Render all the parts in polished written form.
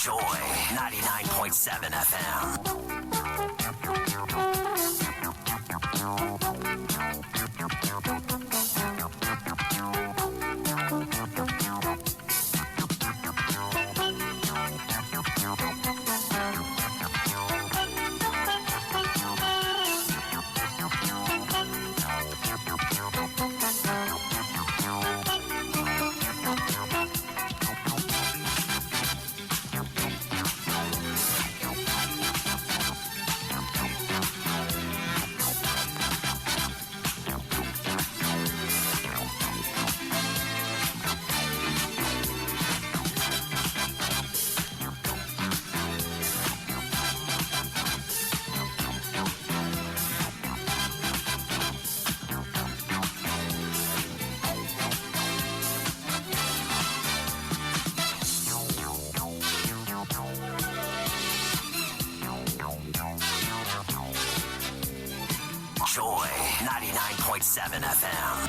Joy 99.7 FM. Joy 99.7 FM.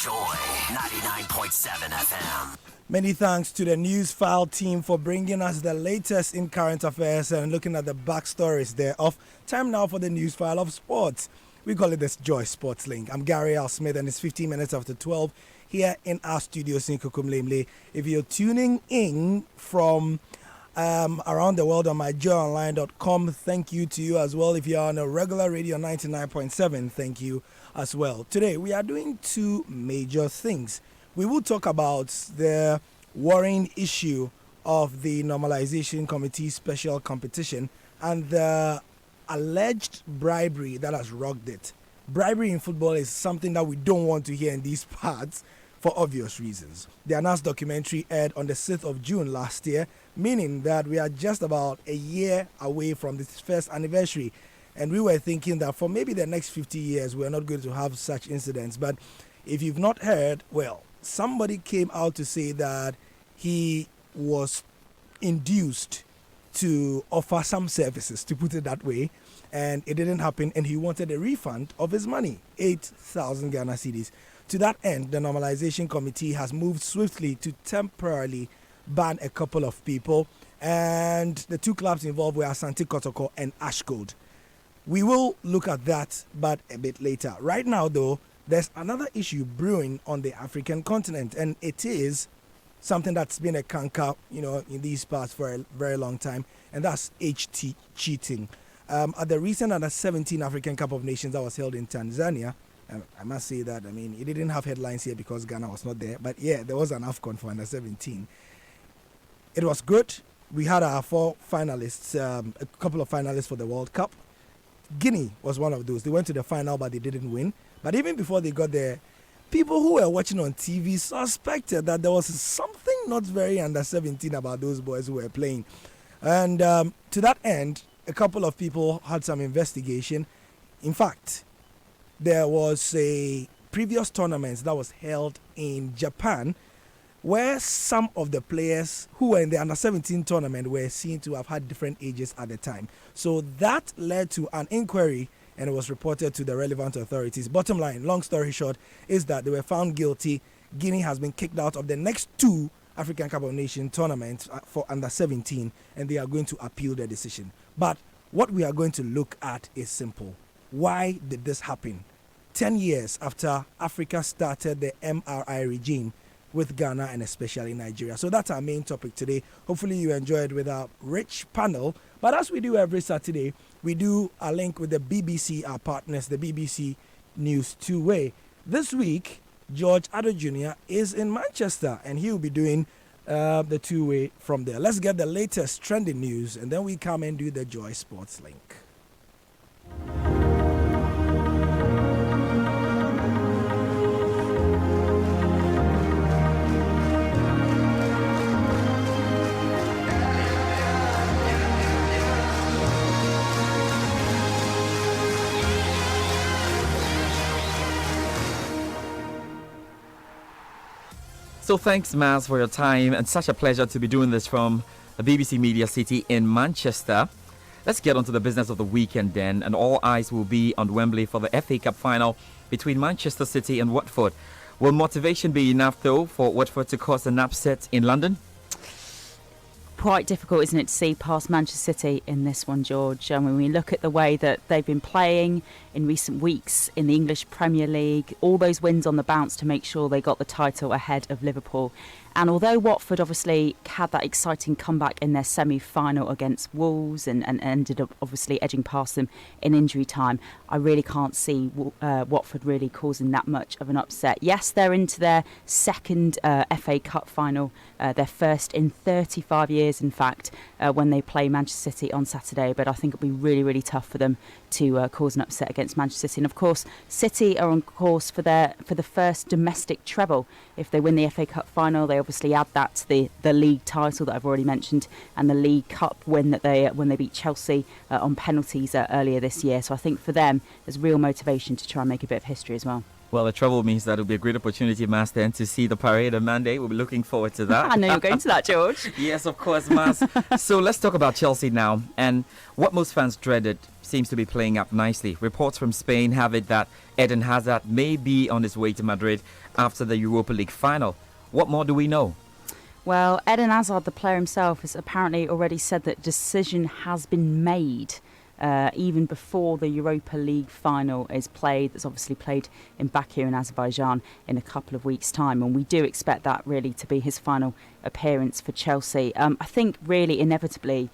Joy 99.7 FM. Many thanks to the News File team for bringing us the latest in current affairs and looking at the backstories thereof. Time now for the News File of Sports. We call it this Joy Sports Link. I'm Gary L. Smith and it's 15 minutes after 12 here in our studios in Kukumlemle. If you're tuning in from around the world on myjoyonline.com, thank you to you as well. If you're on a regular radio 99.7, thank you as well. Today we are doing two major things. We will talk about the worrying issue of the Normalization Committee special competition and the alleged bribery that has rocked it. Bribery in football is something that we don't want to hear in these parts for obvious reasons. The announced documentary aired on the 6th of June last year, meaning that we are just about a year away from this first anniversary. And we were thinking that for maybe the next 50 years, we're not going to have such incidents. But if you've not heard, well, somebody came out to say that he was induced to offer some services, to put it that way, and it didn't happen, and he wanted a refund of his money, 8,000 Ghana cedis. To that end, the Normalization Committee has moved swiftly to temporarily ban a couple of people, and the two clubs involved were Asante Kotoko and Ash Gold. We will look at that, but a bit later. Right now, though, there's another issue brewing on the African continent, and it is something that's been a canker, in these parts for a very long time, and that's HT cheating. At the recent Under-17 African Cup of Nations that was held in Tanzania, I must say that, it didn't have headlines here because Ghana was not there, but yeah, there was an AFCON for Under-17. It was good. We had our four finalists, a couple of finalists for the World Cup. Guinea was one of those. They went to the final, but they didn't win. But even before they got there, people who were watching on TV suspected that there was something not very Under-17 about those boys who were playing. And to that end, a couple of people had some investigation. In fact, there was a previous tournament that was held in Japan where some of the players who were in the Under-17 tournament were seen to have had different ages at the time. So that led to an inquiry, and it was reported to the relevant authorities. Bottom line, long story short, is that they were found guilty. Guinea has been kicked out of the next two African Cup of Nations tournaments for Under-17, and they are going to appeal their decision. But what we are going to look at is simple. Why did this happen? 10 years after Africa started the MRI regime with Ghana and especially Nigeria. So that's our main topic today. Hopefully you enjoyed with our rich panel. But as we do every Saturday, we do a link with the BBC, our partners, the BBC News Two-Way. This week, George Addo Jr. is in Manchester, and he will be doing the Two-Way from there. Let's get the latest trending news, and then we come and do the Joy Sports Link. So thanks, Maz, for your time, and such a pleasure to be doing this from the BBC Media City in Manchester. Let's get on to the business of the weekend then, and all eyes will be on Wembley for the FA Cup final between Manchester City and Watford. Will motivation be enough, though, for Watford to cause an upset in London? Quite difficult, isn't it, to see past Manchester City in this one, George? When we look at the way that they've been playing in recent weeks in the English Premier League, all those wins on the bounce to make sure they got the title ahead of Liverpool. And although Watford obviously had that exciting comeback in their semi-final against Wolves and ended up obviously edging past them in injury time, I really can't see Watford really causing that much of an upset. Yes, they're into their second FA Cup final, their first in 35 years, in fact, when they play Manchester City on Saturday. But I think it'll be really, really tough for them to cause an upset against Manchester City. And of course, City are on course for the first domestic treble. If they win the FA Cup final, they obviously add that to the league title that I've already mentioned, and the League Cup win that when they beat Chelsea on penalties earlier this year. So I think for them, there's real motivation to try and make a bit of history as well. Well, the trouble means that it'll be a great opportunity, Mas, then to see the parade on Monday. We'll be looking forward to that. I know you're going to that, George. Yes, of course, Mas. So let's talk about Chelsea now. And what most fans dreaded seems to be playing up nicely. Reports from Spain have it that Eden Hazard may be on his way to Madrid after the Europa League final. What more do we know? Well, Eden Hazard, the player himself, has apparently already said that decision has been made even before the Europa League final is played. That's obviously played in Baku in Azerbaijan in a couple of weeks' time, and we do expect that really to be his final appearance for Chelsea. I think really inevitably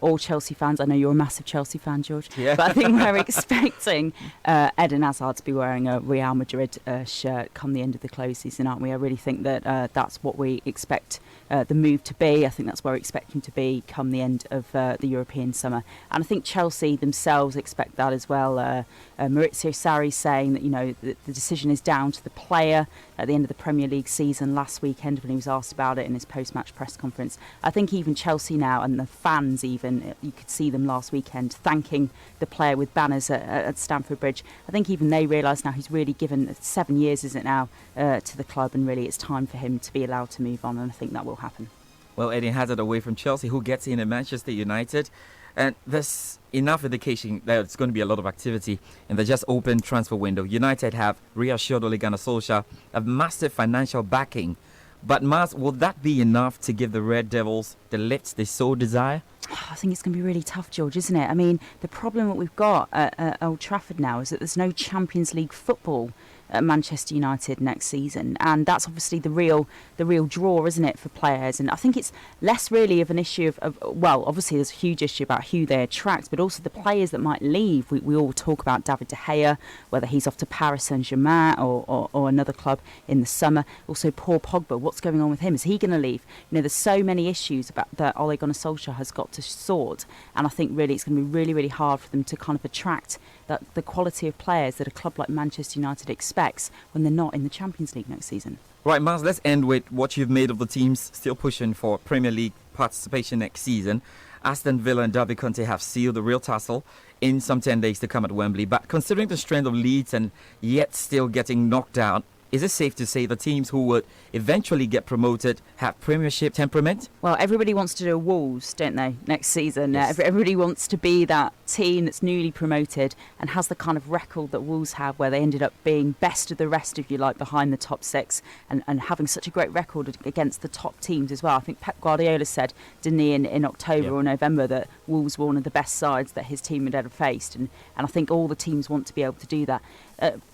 all Chelsea fans, I know you're a massive Chelsea fan, George, but I think we're expecting Eden Hazard to be wearing a Real Madrid shirt come the end of the close season, aren't we? I really think that that's what we expect the move to be. I think that's where we expect him to be come the end of the European summer. And I think Chelsea themselves expect that as well. Maurizio Sarri saying that, the decision is down to the player at the end of the Premier League season last weekend when he was asked about it in his post-match press conference. I think even Chelsea now, and the fans even, you could see them last weekend thanking the player with banners at Stamford Bridge. I think even they realise now he's really given 7 years, is it now, to the club, and really it's time for him to be allowed to move on, and I think that will happen. Well, Eden Hazard away from Chelsea, who gets in at Manchester United, and there's enough indication that it's going to be a lot of activity in the just open transfer window. United have reassured Ole Gunnar Solskjaer of massive financial backing. But Mars, will that be enough to give the Red Devils the lift they so desire? I think it's going to be really tough, George, isn't it? I mean, the problem that we've got at Old Trafford now is that there's no Champions League football at Manchester United next season, and that's obviously the real draw, isn't it, for players? And I think it's less really of an issue of well, obviously there's a huge issue about who they attract, but also the players that might leave. We all talk about David De Gea, whether he's off to Paris Saint-Germain or another club in the summer. Also Paul Pogba, what's going on with him? Is he going to leave? There's so many issues about that Ole Gunnar Solskjaer has got to sort, and I think really it's going to be really, really hard for them to kind of attract the quality of players that a club like Manchester United expects when they're not in the Champions League next season. Right, Mars, let's end with what you've made of the teams still pushing for Premier League participation next season. Aston Villa and Derby County have sealed the real tussle in some 10 days to come at Wembley. But considering the strength of Leeds and yet still getting knocked out, is it safe to say the teams who would eventually get promoted have Premiership temperament? Well, everybody wants to do Wolves, don't they, next season? Yes. Everybody wants to be that team that's newly promoted and has the kind of record that Wolves have, where they ended up being best of the rest, if you like, behind the top six, and having such a great record against the top teams as well. I think Pep Guardiola said, didn't he, in October or November, that Wolves were one of the best sides that his team had ever faced, and I think all the teams want to be able to do that.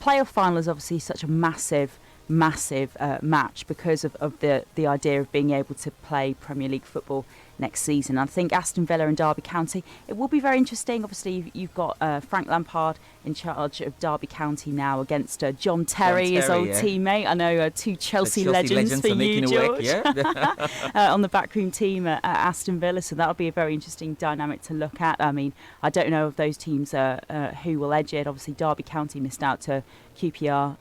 Playoff final is obviously such a massive match because of the idea of being able to play Premier League football next season. I think Aston Villa and Derby County, it will be very interesting. Obviously, you've got Frank Lampard in charge of Derby County now against John Terry, his old teammate. I know two Chelsea legends for you, George, on the backroom team at Aston Villa. So that'll be a very interesting dynamic to look at. I mean, I don't know of those teams who will edge it. Obviously, Derby County missed out to QPR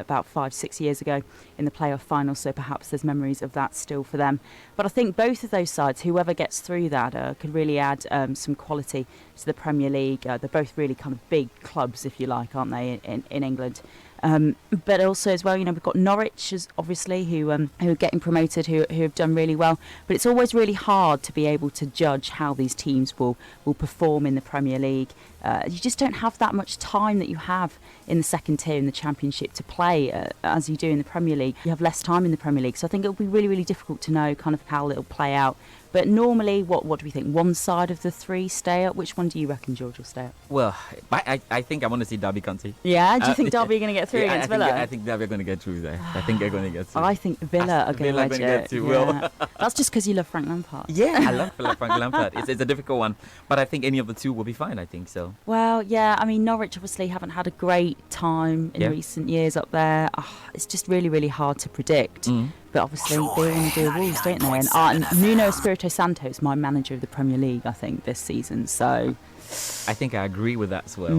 about 5-6 years ago in the playoff final, so perhaps there's memories of that still for them. But I think both of those sides, whoever gets through that, could really add some quality to the Premier League. They're both really kind of big clubs, if you like, aren't they, in England? But also as well, we've got Norwich, obviously, who are getting promoted, who have done really well. But it's always really hard to be able to judge how these teams will perform in the Premier League. You just don't have that much time that you have in the second tier in the Championship to play as you do in the Premier League. You have less time in the Premier League, so I think it'll be really, really difficult to know kind of how it'll play out. But normally, what do we think? One side of the three stay up? Which one do you reckon, George, will stay up? Well, I think I want to see Derby County. Yeah? Do you think Derby are going to get through against Villa? I think Derby are going to get through there. I think they're going to get through. I think Villa are going to get through. Yeah. That's just because you love Frank Lampard. Yeah, I love Frank Lampard. It's a difficult one. But I think any of the two will be fine, I think so. Well, yeah, I mean, Norwich obviously haven't had a great time in recent years up there. It's just really, really hard to predict. But obviously, they want to do Wolves, don't they? And Nuno Espirito Santo is my manager of the Premier League, I think, this season. So I think I agree with that as well.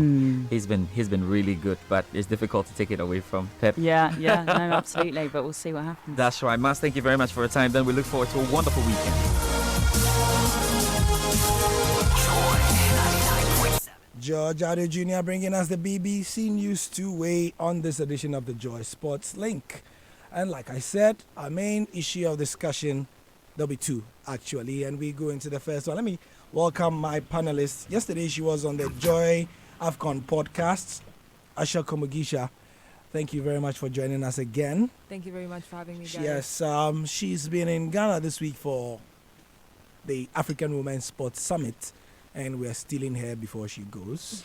He's been really good, but it's difficult to take it away from Pep. Yeah, no, absolutely. But we'll see what happens. That's right. Mas, thank you very much for your time. Then we look forward to a wonderful weekend. George Ado Jr. bringing us the BBC News 2-way on this edition of the Joy Sports Link. And like I said, our main issue of discussion, there'll be two actually, and we go into the first one. Let me welcome my panelists. Yesterday she was on the Joy AFCON podcast, Asha Komugisha. Thank you very much for joining us again. Thank you very much for having me, guys. Yes, she's been in Ghana this week for the African Women's Sports Summit, and we're stealing her before she goes,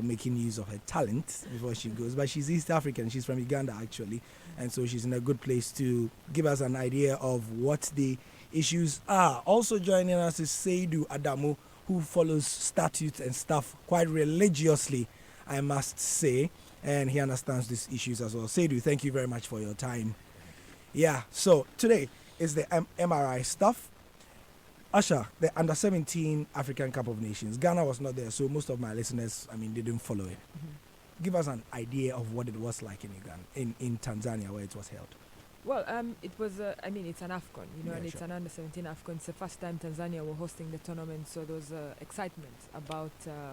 making use of her talent before she goes. But she's East African. She's from Uganda, actually. And so she's in a good place to give us an idea of what the issues are. Also joining us is Seidu Adamu, who follows statutes and stuff quite religiously, I must say. And he understands these issues as well. Seidu, thank you very much for your time. Yeah, so today is the MRI stuff. Asha, the Under-17 African Cup of Nations. Ghana was not there, so most of my listeners, they didn't follow it. Give us an idea of what it was like in Uganda, in Tanzania, where it was held. Well, it was, it's an AFCON, Yeah, and it's sure. an under-17 AFCON. It's the first time Tanzania were hosting the tournament, so there was excitement about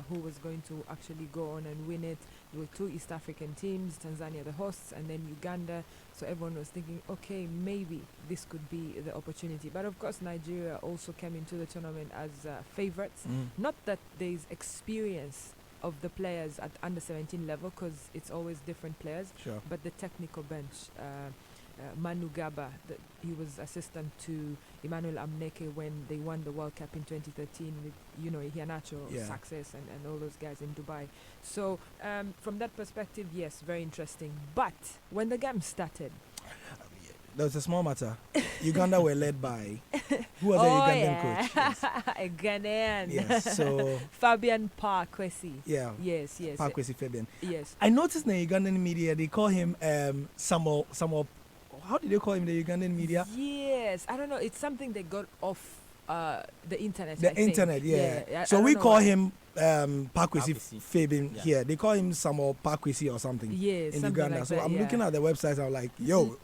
who was going to actually go on and win it. There were two East African teams, Tanzania the hosts, and then Uganda. So everyone was thinking, okay, maybe this could be the opportunity. But of course, Nigeria also came into the tournament as favorites. Not that there's experience of the players at under-17 level, because it's always different players, Sure. but the technical bench. Manu Gaba, he was assistant to Emmanuel Amneke when they won the World Cup in 2013 with, Iheanacho, Yeah. Success, and all those guys in Dubai. So from that perspective, yes, very interesting. But when the game started, There was a small matter. Uganda were led by, who was the Ugandan coach? Yes. a Ghanaian. Yes, so, Fabian Parkwesi. yeah. Yes. Pakwesi Fabian. Yes. I noticed in the Ugandan media, they call him Samuel, how did they call him in the Ugandan media? Yes. I don't know. It's something they got off the internet. The I think. internet, yeah. I So don't we know call why. him Pakwesi Pakwesi. Fabian Yeah. here. They call him Samuel Pakwesi or something Yes, in something Uganda. like So that, I'm yeah. looking at the website. I'm like, yo,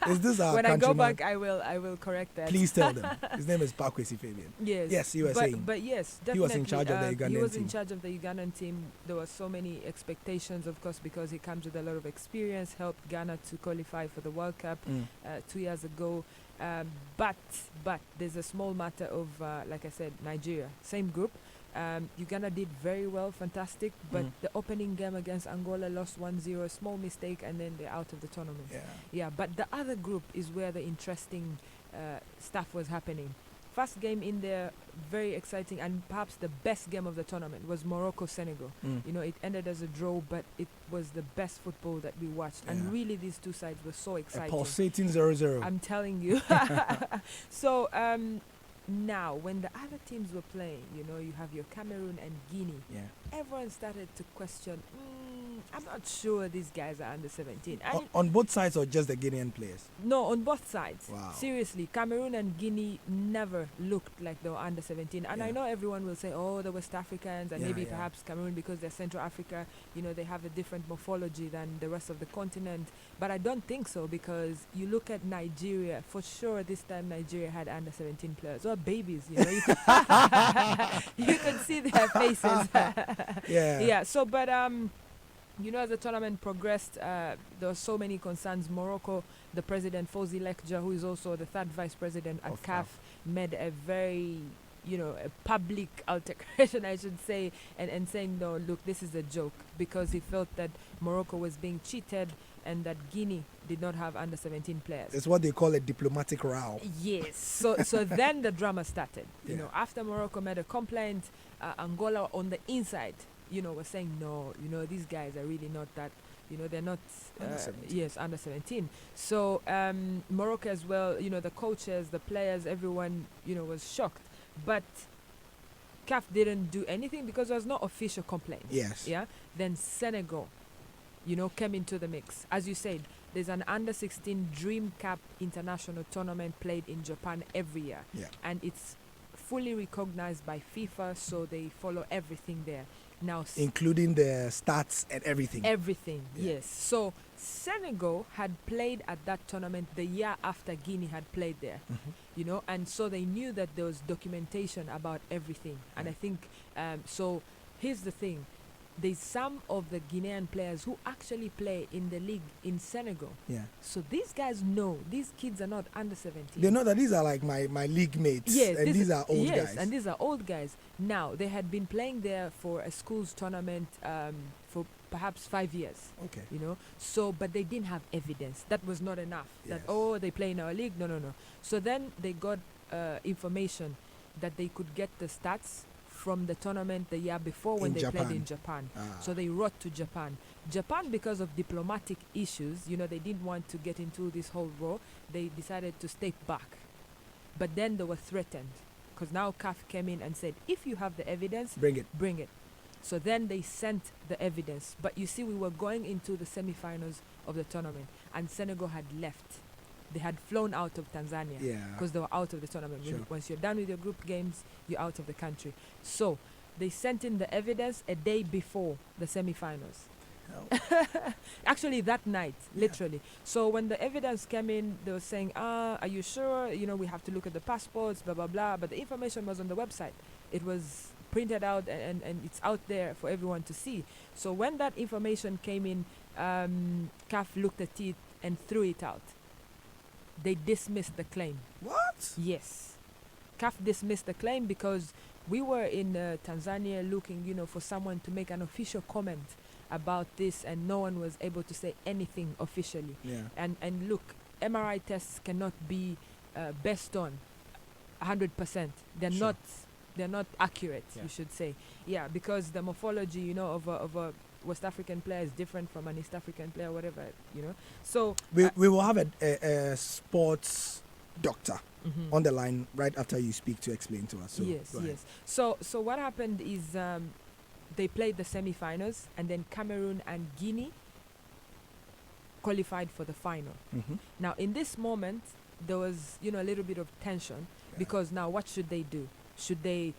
is this our When I go countryman? back, I will correct that. Please tell them. His name is Pakwesi Fabian. Yes. Yes, you were saying. But yes, definitely. He was in charge of the He Ugandan was in team. charge of the Ugandan team. There were so many expectations, of course, because he comes with a lot of experience, helped Ghana to qualify for the World Cup 2 years ago. But there's a small matter of, like I said, Nigeria, same group. Uganda did very well, fantastic, but the opening game against Angola lost 1-0, small mistake, and then they're out of the tournament. Yeah, but the other group is where the interesting stuff was happening. First game in there, very exciting, and perhaps the best game of the tournament was Morocco-Senegal. It ended as a draw, but it was the best football that we watched. Yeah. And really, these two sides were so A exciting. pulsating 0-0. I'm telling you. So, now, when the other teams were playing, you have your Cameroon and Guinea. Yeah. Everyone started to question, I'm not sure these guys are under 17. On both sides or just the Guinean players? No, on both sides. Wow. Seriously, Cameroon and Guinea never looked like they were under 17. And I Yeah. know everyone will say, oh, the West Africans, and Yeah, maybe yeah. perhaps Cameroon because they're Central Africa, they have a different morphology than the rest of the continent. But I don't think so, because you look at Nigeria, for sure this time Nigeria had under 17 players, or babies, you could, you could see their faces. Yeah. Yeah, so, but as the tournament progressed, there were so many concerns. Morocco, the president, Fawzi Lekja, who is also the third vice president at Of CAF, CAF. made a very, a public altercation, I should say, and saying, no, look, this is a joke, because he felt that Morocco was being cheated and that Guinea did not have under 17 players. It's what they call a diplomatic row. Yes. So then the drama started. Yeah. After Morocco made a complaint, Angola on the inside, was saying, no, these guys are really not that, they're not, Under 17. under 17. So Morocco as well, the coaches, the players, everyone, was shocked. But CAF didn't do anything because there was no official complaint. Yes. Yeah. Then Senegal, came into the mix. As you said, there's an under-16 Dream Cup international tournament played in Japan every year. Yeah. And it's fully recognized by FIFA, so they follow everything there. Now, Including the stats and everything. everything, Yeah. yes. So Senegal had played at that tournament the year after Guinea had played there, Mhm. and so they knew that there was documentation about everything. And I think, so here's the thing. There's some of the Guinean players who actually play in the league in Senegal. Yeah. So these guys know these kids are not under 17. They know that these are like my league mates. Yes, and these are old yes, guys. and these are old guys. Now, they had been playing there for a schools tournament for perhaps 5 years. Okay. So, but they didn't have evidence. That was not enough. That, Yes. they play in our league. No. So then they got information that they could get the stats from the tournament the year before when In they Japan. played in Japan. Ah. So they wrote to Japan. Japan, because of diplomatic issues, they didn't want to get into this whole row. They decided to step back. But then they were threatened, because now CAF came in and said, if you have the evidence, Bring it. bring it. So then they sent the evidence. But you see, we were going into the semi-finals of the tournament, and Senegal had left. They had flown out of Tanzania Yeah. because they were out of the tournament. Sure. Once you're done with your group games, you're out of the country. So they sent in the evidence a day before the semi-finals. Actually, that night, literally. So when the evidence came in, they were saying, are you sure? We have to look at the passports, blah, blah, blah. But the information was on the website. It was printed out and it's out there for everyone to see. So when that information came in, CAF looked at it and threw it out. They dismissed the claim. What? Yes. CAF dismissed the claim because we were in Tanzania looking, for someone to make an official comment about this, and no one was able to say anything officially. Yeah. And look, MRI tests cannot be based on 100%. They're Sure. not. They're not accurate, Yeah. you should say. Yeah, because the morphology, of a West African player is different from an East African player, whatever, So We will have a sports doctor mhm. on the line right after you speak to explain to us. So, Yes, go ahead. yes. So what happened is they played the semi-finals, and then Cameroon and Guinea qualified for the final. Mhm. Now, in this moment, there was, a little bit of tension because now what should they do? Should they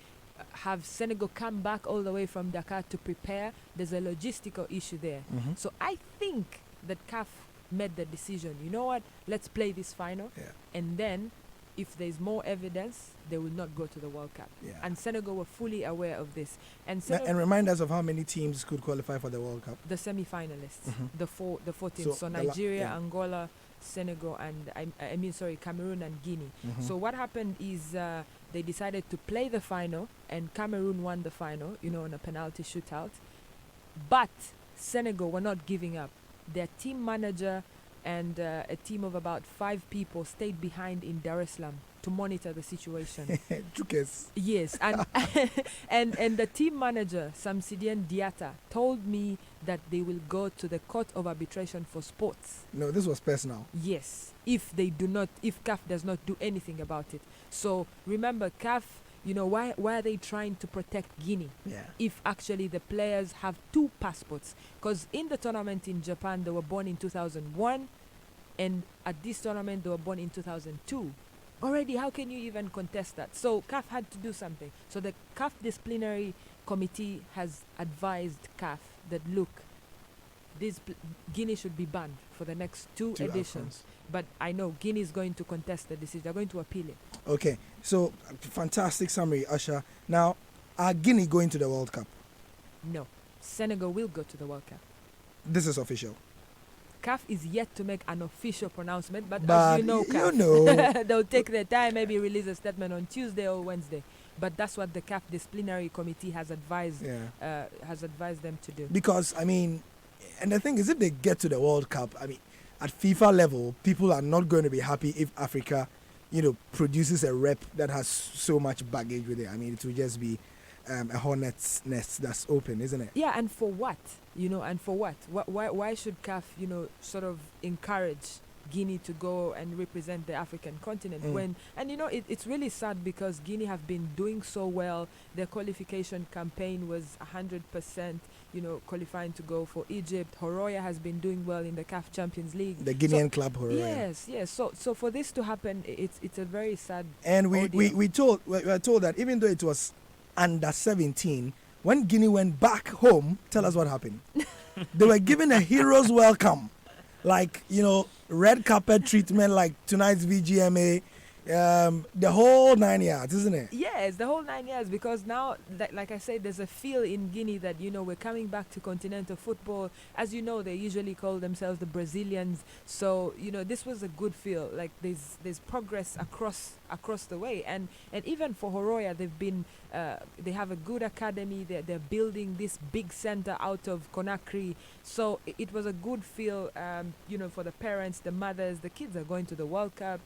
have Senegal come back all the way from Dakar to prepare? There's a logistical issue there. Mhm. So I think that CAF made the decision, you know what, let's play this final, Yeah. and then if there's more evidence, they will not go to the World Cup. Yeah. And Senegal were fully aware of this. And Na- Senegal, and remind us of how many teams could qualify for the World Cup. the semi-finalists, Mhm. the four teams. So So, the la- Nigeria, yeah. Angola, Senegal, and Cameroon and Guinea. Mhm. So what happened is they decided to play the final, and Cameroon won the final, in a penalty shootout. But Senegal were not giving up. Their team manager and a team of about 5 people stayed behind in Dar es Salaam to monitor the situation. Chukes. Yes, and and the team manager, Samsidian Diatta, told me that they will go to the Court of Arbitration for Sports. No, this was personal. Yes, if CAF does not do anything about it. So remember, CAF, why are they trying to protect Guinea? Yeah. If actually the players have 2 passports? Because in the tournament in Japan, they were born in 2001, and at this tournament, they were born in 2002. Already, how can you even contest that? So CAF had to do something. So the CAF disciplinary committee has advised CAF that, look, Guinea should be banned for the next 2 editions. But I know Guinea is going to contest the decision. They're going to appeal it. Okay, so fantastic summary, Asha. Now, are Guinea going to the World Cup? No. Senegal will go to the World Cup. this is official. CAF is yet to make an official pronouncement, but But as you know, they'll take their time, maybe release a statement on Tuesday or Wednesday. But that's what the CAF disciplinary committee has advised them to do. Because, I mean, and the thing is, if they get to the World Cup, I mean, at FIFA level, people are not going to be happy if Africa, produces a rep that has so much baggage with it. I mean, it will just be a hornet's nest that's open, isn't it? Yeah, and for what? And for what? Why should CAF, sort of encourage Guinea to go and represent the African continent it's really sad because Guinea have been doing so well. Their qualification campaign was 100%, qualifying to go for Egypt. Horoya has been doing well in the CAF Champions League. The Guinean club Horoya. Yes. So for this to happen, it's a very sad. And we were told that even though it was under 17, when Guinea went back home, tell us what happened. They were given a hero's welcome. Like, red carpet treatment like tonight's VGMA, the whole 9 yards, isn't it? Yes, the whole 9 years, because now, like I said, there's a feel in Guinea that, we're coming back to continental football. As you know, they usually call themselves the Brazilians. So, this was a good feel. Like, there's progress across the way. And even for Horoya, they have a good academy. They're building this big center out of Conakry. So it was a good feel, for the parents, the mothers. The kids are going to the World Cup.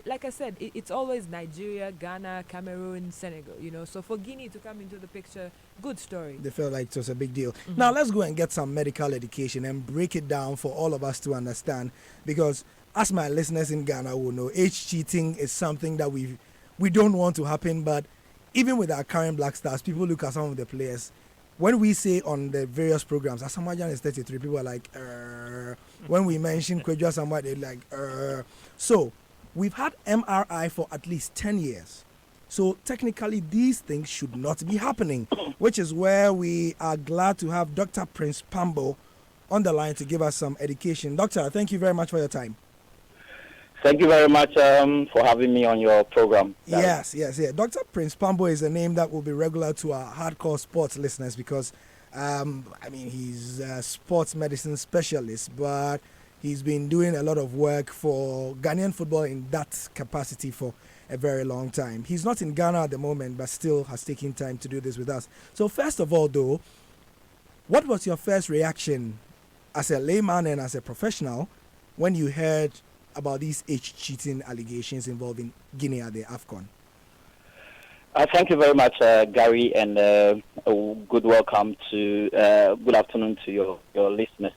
Like I said, it's always Nigeria, Ghana, Cameroon, Senegal, So for Guinea to come into the picture, good story. They felt like it was a big deal. Mm-hmm. Now let's go and get some medical education and break it down for all of us to understand. Because as my listeners in Ghana will know, age cheating is something that we don't want to happen. But even with our current Black Stars, people look at some of the players. When we say on the various programs, Asamajan is 33, people are like, When we mention Kwejo Asamoah, they're like, So we've had MRI for at least 10 years. So technically, these things should not be happening, which is where we are glad to have Dr. Prince Pambo on the line to give us some education. Doctor, thank you very much for your time. Thank you very much for having me on your program. Yes. Dr. Prince Pambo is a name that will be regular to our hardcore sports listeners because, he's a sports medicine specialist, but he's been doing a lot of work for Ghanaian football in that capacity for a very long time. He's not in Ghana at the moment, but still has taken time to do this with us. So first of all, though, what was your first reaction as a layman and as a professional when you heard about these age cheating allegations involving Guinea at the AFCON? Thank you very much, Gary, and a good welcome to good afternoon to your listeners.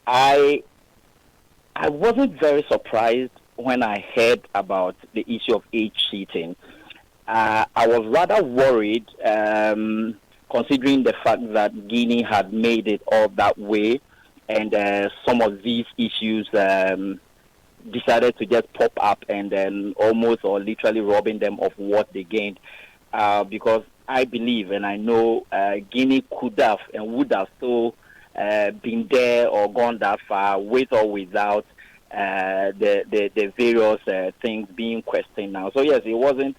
I wasn't very surprised when I heard about the issue of age cheating. I was rather worried, considering the fact that Guinea had made it all that way, and some of these issues decided to just pop up and then almost or literally robbing them of what they gained. Because I believe and I know Guinea could have and would have still been there or gone that far with or without the various things being questioned now. So yes, it wasn't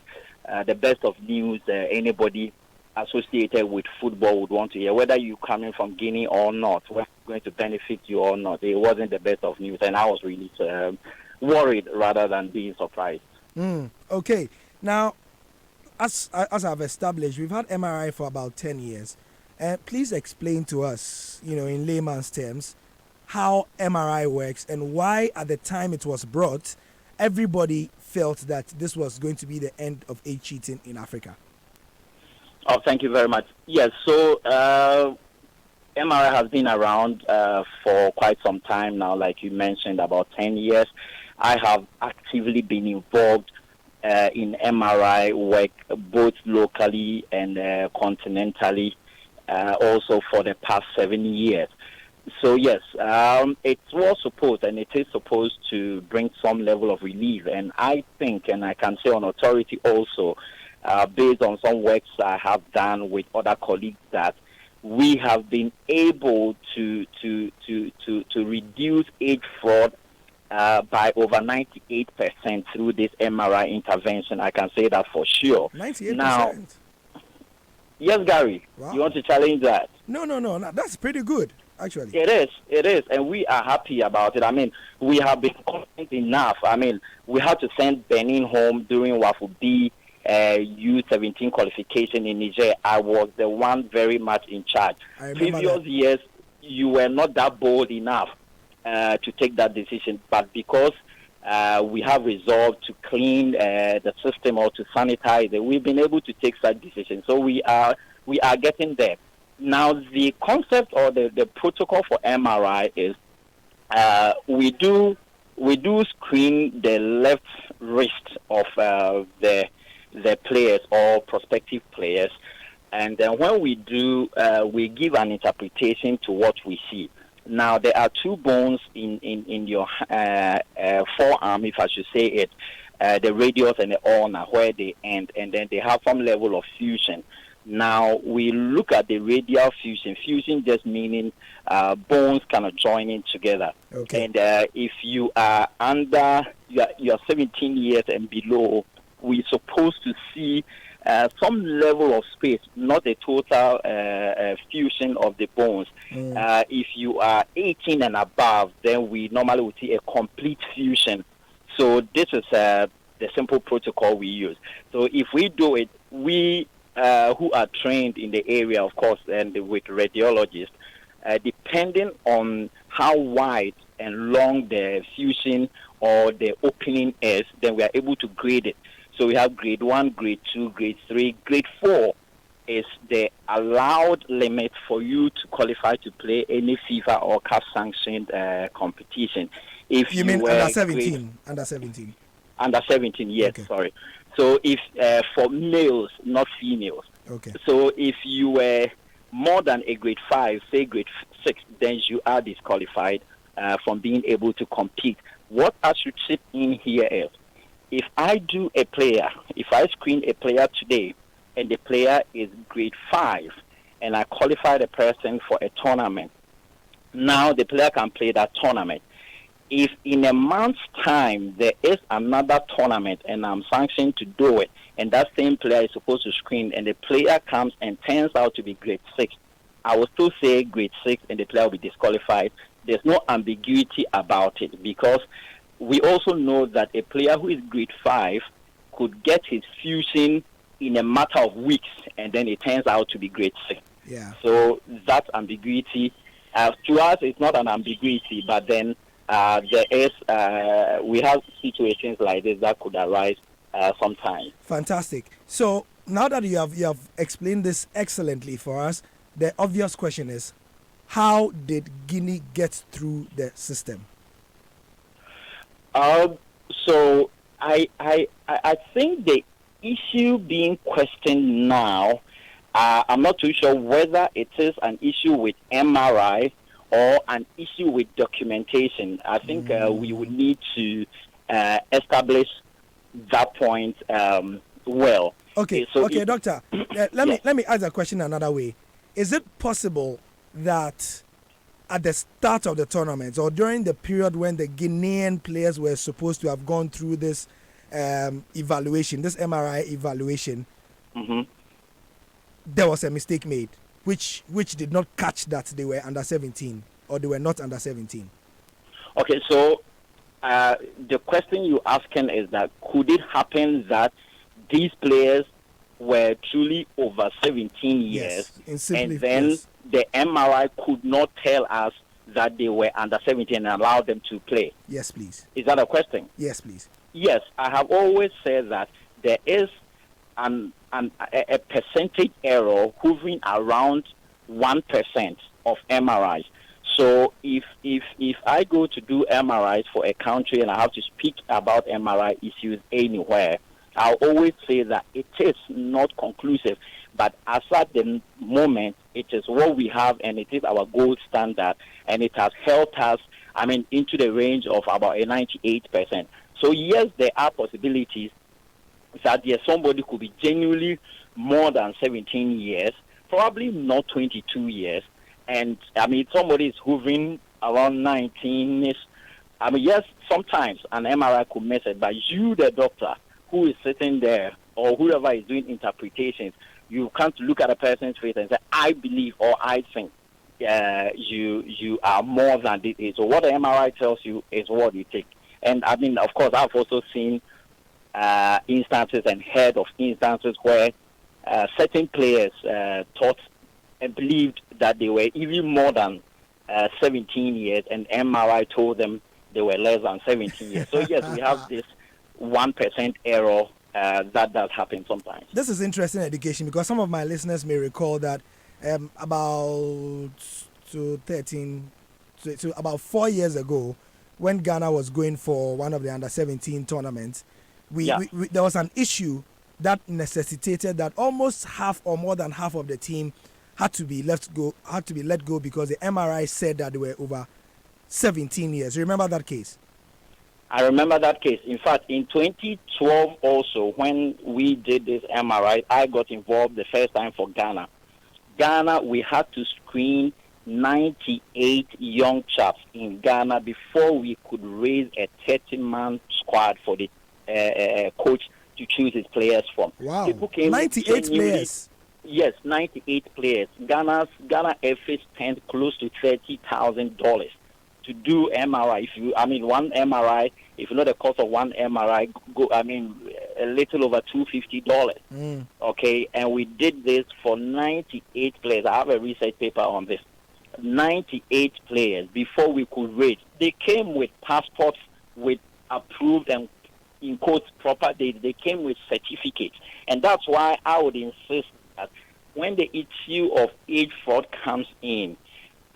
the best of news anybody associated with football would want to hear, whether you coming from Guinea or not, whether it's going to benefit you or not. It wasn't the best of news, and I was really worried rather than being surprised. Okay. Now, as I've established, we've had MRI for about 10 years. Please explain to us, in layman's terms, how MRI works and why at the time it was brought, everybody felt that this was going to be the end of age cheating in Africa. Oh, thank you very much. Yes, so MRI has been around for quite some time now, like you mentioned, about 10 years. I have actively been involved in MRI work, both locally and continentally, also for the past 7 years. So yes, it was supposed and it is supposed to bring some level of relief. And I think, and I can say on authority also, based on some works I have done with other colleagues, that we have been able to reduce age fraud by over 98% through this MRI intervention. I can say that for sure. 98%? Now, yes, Gary, wow. You want to challenge that? No, that's pretty good. actually. It is, and we are happy about it. I mean, we have been confident enough. I mean, we had to send Benin home during Wafu B U17 qualification in Niger. I was the one very much in charge. Previous years, you were not that bold enough to take that decision, but because we have resolved to clean the system or to sanitize it, we've been able to take such decisions. So we are getting there. Now, the concept or the protocol for MRI is we do screen the left wrist of the players or prospective players, and then when we do, we give an interpretation to what we see. Now, there are two bones in your forearm, if I should say it, the radius and the ulna, where they end, and then they have some level of fusion. Now, we look at the radial fusion. Fusion just meaning bones kind of joining together. Okay. And if you are under, you're 17 years and below, we're supposed to see some level of space, not a total fusion of the bones. If you are 18 and above, then we normally would see a complete fusion. So this is the simple protocol we use. So if we do it, we who are trained in the area, of course, and with radiologists, depending on how wide and long the fusion or the opening is, then we are able to grade it. So we have grade 1, grade 2, grade 3. Grade 4 is the allowed limit for you to qualify to play any FIFA or CAF sanctioned competition. If you mean under 17? Under 17. Under 17, yes, okay. Sorry. So if for males, not females. Okay. So if you were more than a grade 5, say grade 6, then you are disqualified from being able to compete. What I should chip in here is, if I do a player, if I screen a player today and the player is grade 5 and I qualify the person for a tournament, now the player can play that tournament. If in a month's time there is another tournament and I'm sanctioned to do it, and that same player is supposed to screen and the player comes and turns out to be grade 6, I will still say grade 6 and the player will be disqualified. There's no ambiguity about it, because we also know that a player who is grade 5 could get his fusion in a matter of weeks, and then it turns out to be grade 6. Yeah. So that ambiguity, to us, it's not an ambiguity, but then there is, we have situations like this that could arise sometimes. Fantastic. So now that you have explained this excellently for us, the obvious question is, how did Guinea get through the system? So I think the issue being questioned now, I'm not too sure whether it is an issue with MRI or an issue with documentation. I think we would need to establish that point well. Okay, so okay, Doctor. Let me ask the question another way. Is it possible that at the start of the tournament or during the period when the Guinean players were supposed to have gone through this evaluation, this MRI evaluation, there was a mistake made, which did not catch that they were under 17 or they were not under 17? Okay, so the question you're asking is that could it happen that these players were truly over 17 years, and then the MRI could not tell us that they were under 17 and allow them to play? Yes, please. Is that a question? Yes, please. Yes, I have always said that there is a percentage error hovering around 1% of MRIs. So if I go to do MRIs for a country and I have to speak about MRI issues anywhere, I'll always say that it is not conclusive, but as at the moment, it is what we have and it is our gold standard, and it has helped us, into the range of about a 98%. So yes, there are possibilities that somebody could be genuinely more than 17 years, probably not 22 years, and somebody is hovering around 19. Yes, sometimes an MRI could miss it, but you, the doctor, who is sitting there, or whoever is doing interpretations, you can't look at a person's face and say, I believe or I think. you are more than this. So what the MRI tells you is what you take. And I mean, of course, I've also seen instances and heard of instances where certain players thought and believed that they were even more than 17 years, and MRI told them they were less than 17 years. So yes, we have this 1% error that does happen sometimes. This is interesting education because some of my listeners may recall that about about 4 years ago, when Ghana was going for one of the under-17 tournaments, we there was an issue that necessitated that almost half or more than half of the team had to be let go because the MRI said that they were over 17 years. Remember that case? I remember that case. In fact, in 2012 also, when we did this MRI, I got involved the first time for Ghana. Ghana, we had to screen 98 young chaps in Ghana before we could raise a 30-man squad for the coach to choose his players from. Wow, people came 98 players. Yes, 98 players. Ghana FA spent close to $30,000 to do MRI. One MRI, if you know the cost of one MRI, a little over $250. Okay, and we did this for 98 players. I have a research paper on this. 98 players before we could rate. They came with passports with approved and in quotes proper dates. They came with certificates, and that's why I would insist that when the issue of age fraud comes in,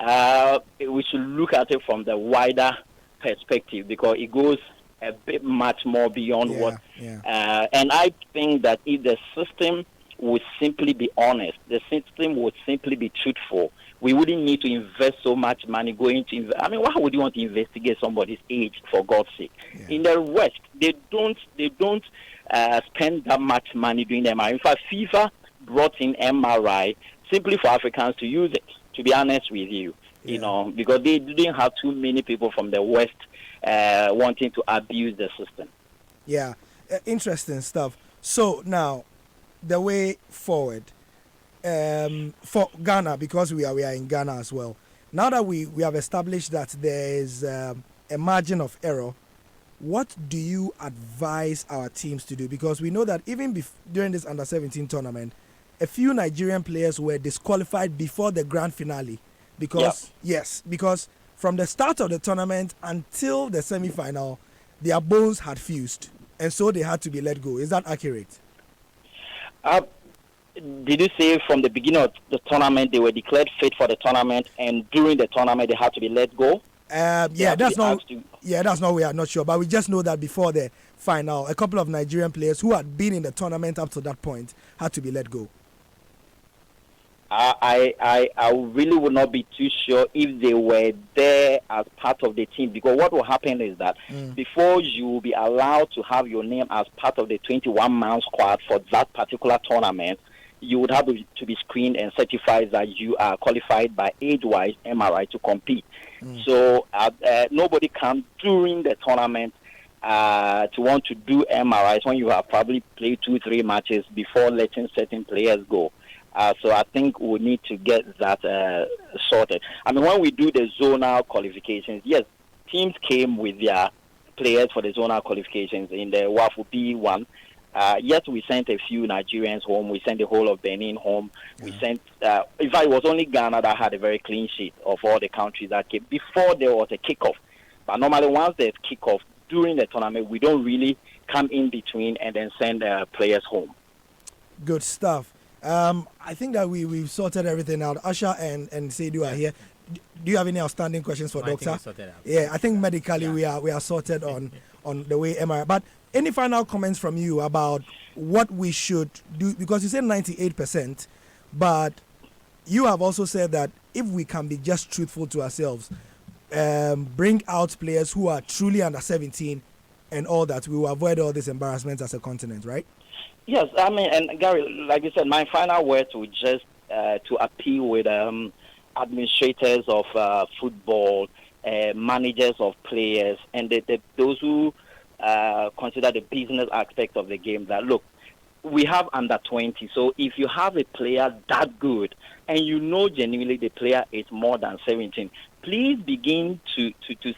we should look at it from the wider perspective because it goes a bit much more beyond and I think that if the system would simply be honest, the system would simply be truthful, we wouldn't need to invest so much money why would you want to investigate somebody's age, for God's sake? Yeah. In the West, they don't spend that much money doing MRI. In fact, FIFA brought in MRI simply for Africans to use it, to be honest with you, because they didn't have too many people from the West wanting to abuse the system. Yeah, interesting stuff. So now, the way forward for Ghana, because we are in Ghana as well. Now that we have established that there is a margin of error, what do you advise our teams to do? Because we know that even during this under-17 tournament, a few Nigerian players were disqualified before the grand finale because from the start of the tournament until the semi-final, their bones had fused, and so they had to be let go. Is that accurate? Did you say from the beginning of the tournament they were declared fit for the tournament, and during the tournament they had to be let go? That's not we are not sure, but we just know that before the final, a couple of Nigerian players who had been in the tournament up to that point had to be let go. I really would not be too sure if they were there as part of the team, because what will happen is that before you will be allowed to have your name as part of the 21-man squad for that particular tournament, you would have to be screened and certified that you are qualified by age-wise MRI to compete. So nobody comes during the tournament to want to do MRIs when you have probably played 2-3 matches before letting certain players go. So I think we need to get that sorted. When we do the zonal qualifications, yes, teams came with their players for the zonal qualifications in the WAFU B1. Yes, we sent a few Nigerians home. We sent the whole of Benin home. We sent, in fact, it was only Ghana that had a very clean sheet of all the countries that came before there was a kickoff. But normally, once there's kickoff during the tournament, we don't really come in between and then send players home. Good stuff. I think that we've sorted everything out. Asha and Seidu are here. Do you have any outstanding questions for Doctor? I think medically we are sorted on the way MRI. But any final comments from you about what we should do? Because you said 98%, but you have also said that if we can be just truthful to ourselves, bring out players who are truly under 17 and all that, we will avoid all these embarrassments as a continent, right? Yes, and Gary, like you said, my final words were just to appeal with administrators of football, managers of players, and those who consider the business aspect of the game, that look, we have under 20. So if you have a player that good and you know genuinely the player is more than 17, please begin to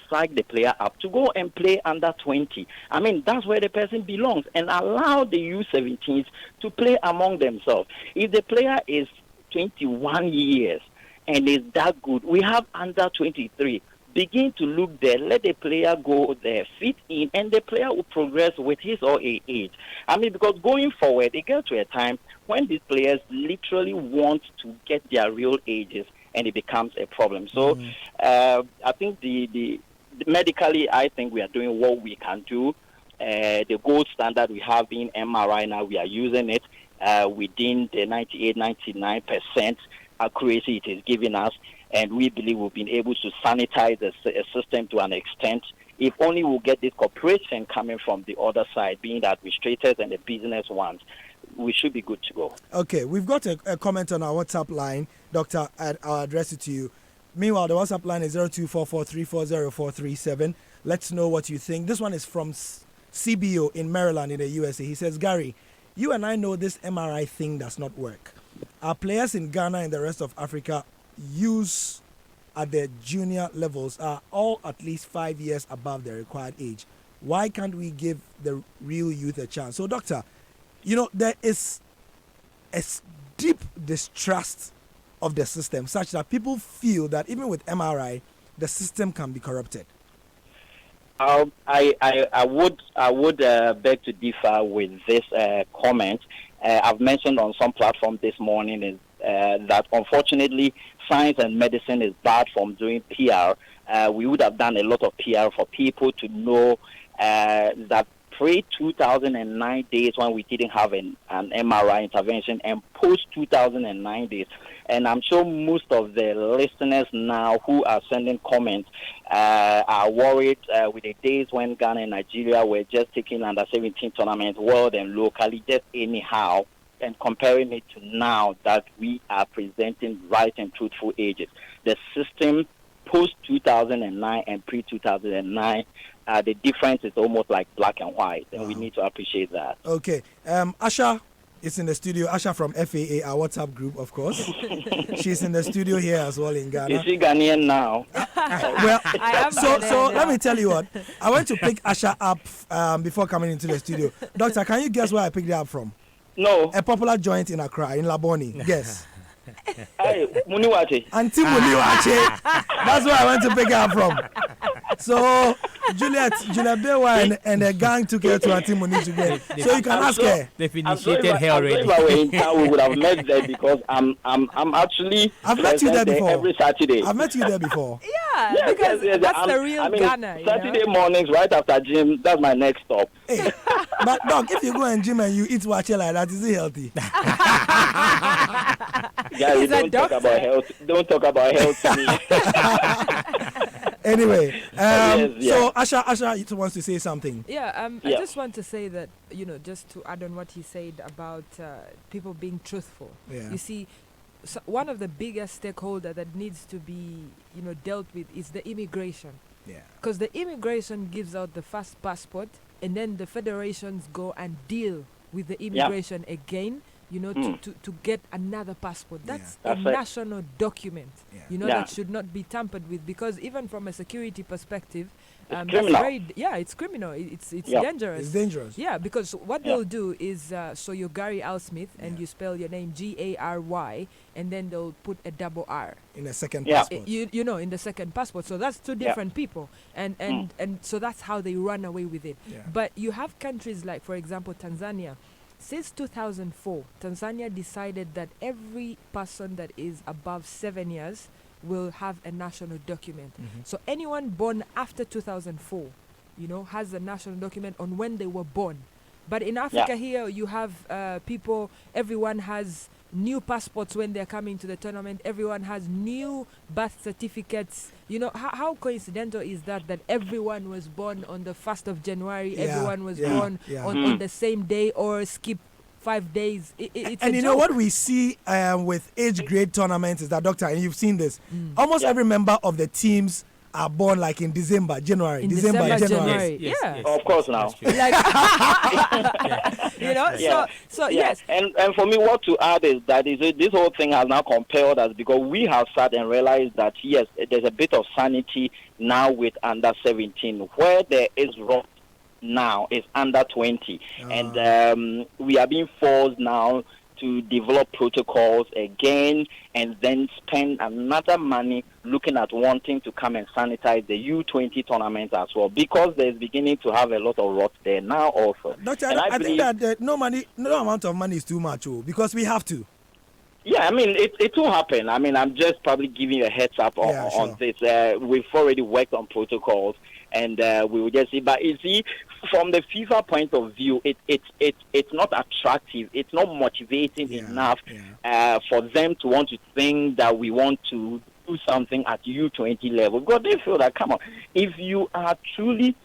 psych the player up to go and play under 20. I mean, that's where the person belongs, and allow the U17s to play among themselves. If the player is 21 years and is that good, we have under 23. Begin to look there, let the player go there, fit in, and the player will progress with his or her age. I mean, because going forward, they get to a time when these players literally want to get their real ages, and it becomes a problem. So I think the medically, I think we are doing what we can do. The gold standard we have in MRI now, we are using it within the 98-99% accuracy it is giving us. And we believe we've been able to sanitize the system to an extent. If only we'll get this cooperation coming from the other side, being the administrators and the business ones, we should be good to go. Okay, we've got a comment on our WhatsApp line. Doctor, I'll address it to you. Meanwhile, the WhatsApp line is 0244340437. Let's know what you think. This one is from CBO in Maryland in the USA. He says, Gary, you and I know this MRI thing does not work. Our players in Ghana and the rest of Africa use at the junior levels are all at least 5 years above the required age. Why can't we give the real youth a chance? So, Doctor, you know, there is a deep distrust of the system such that people feel that even with MRI, the system can be corrupted. I would beg to differ with this comment. I've mentioned on some platform this morning that unfortunately science and medicine is bad from doing PR. We would have done a lot of PR for people to know that pre-2009 days when we didn't have an MRI intervention and post-2009 days. And I'm sure most of the listeners now who are sending comments are worried with the days when Ghana and Nigeria were just taking under 17 tournaments world and locally just anyhow, and comparing it to now that we are presenting right and truthful ages. The system post-2009 and pre-2009, the difference is almost like black and white, and we need to appreciate that. Okay. Asha is in the studio. Asha from FAA, our WhatsApp group, of course. She's in the studio here as well in Ghana. Is she Ghanaian now? Well, so let me tell you what. I went to pick Asha up before coming into the studio. Doctor, can you guess where I picked her up from? No. A popular joint in Accra, in Laboni. Guess. Hey, Muniwache. Auntie Muniwache. That's where I went to pick her up from. So Juliet Bewa and the gang took her to Auntie Muni today. So you can ask her. They've initiated her already. If I were in town, we would have met there because I'm actually. I've met you there before. Every Saturday. I've met you there before. Yeah, because that's the real Ghana. Saturday mornings, right after gym, that's my next stop. Hey, but Doc, if you go and gym and you eat wache like that, is it healthy? Guys, don't talk about health. Don't talk about health to me. Anyway, yes. So Asha wants to say something. Yeah, I just want to say that, just to add on what he said about people being truthful. Yeah. You see, so one of the biggest stakeholder that needs to be, dealt with is the immigration. Yeah. Because the immigration gives out the first passport, and then the federations go and deal with the immigration again. To get another passport. That's a national document, that should not be tampered with, because even from a security perspective, it's criminal. It's criminal. It's dangerous. It's dangerous. Yeah, because what they'll do is, so you're Gary Al Smith, and you spell your name Gary, and then they'll put a double R in the second passport. In the second passport. So that's two different people, and so that's how they run away with it. Yeah. But you have countries like, for example, Tanzania. Since 2004, Tanzania decided that every person that is above 7 years will have a national document. Mm-hmm. So anyone born after 2004, has a national document on when they were born. But in Africa here, you have everyone has new passports when they're coming to the tournament. Everyone has new birth certificates. How coincidental is that everyone was born on the 1st of January, everyone was born on the same day, or skip 5 days. It's and what we see with age grade tournaments is that, Doctor, and you've seen this, almost every member of the teams are born like in December, January. In January. Yes. Of course now. Like, you know, so yes. And for me, what to add is that this whole thing has now compelled us, because we have sat and realized that yes, there's a bit of sanity now with under 17. Where there is rot now is under 20, and we are being forced now to develop protocols again, and then spend another money looking at wanting to come and sanitize the U20 tournament as well, because there's beginning to have a lot of rot there now also. Doctor, I think that no amount of money is too much, because we have to. Yeah, I mean, it will happen. I mean, I'm just probably giving you a heads up on this. We've already worked on protocols, and we will just see. But you see, from the FIFA point of view, it's not attractive. It's not motivating enough for them to want to think that we want to do something at U20 level. Because they feel that, come on, if you are truly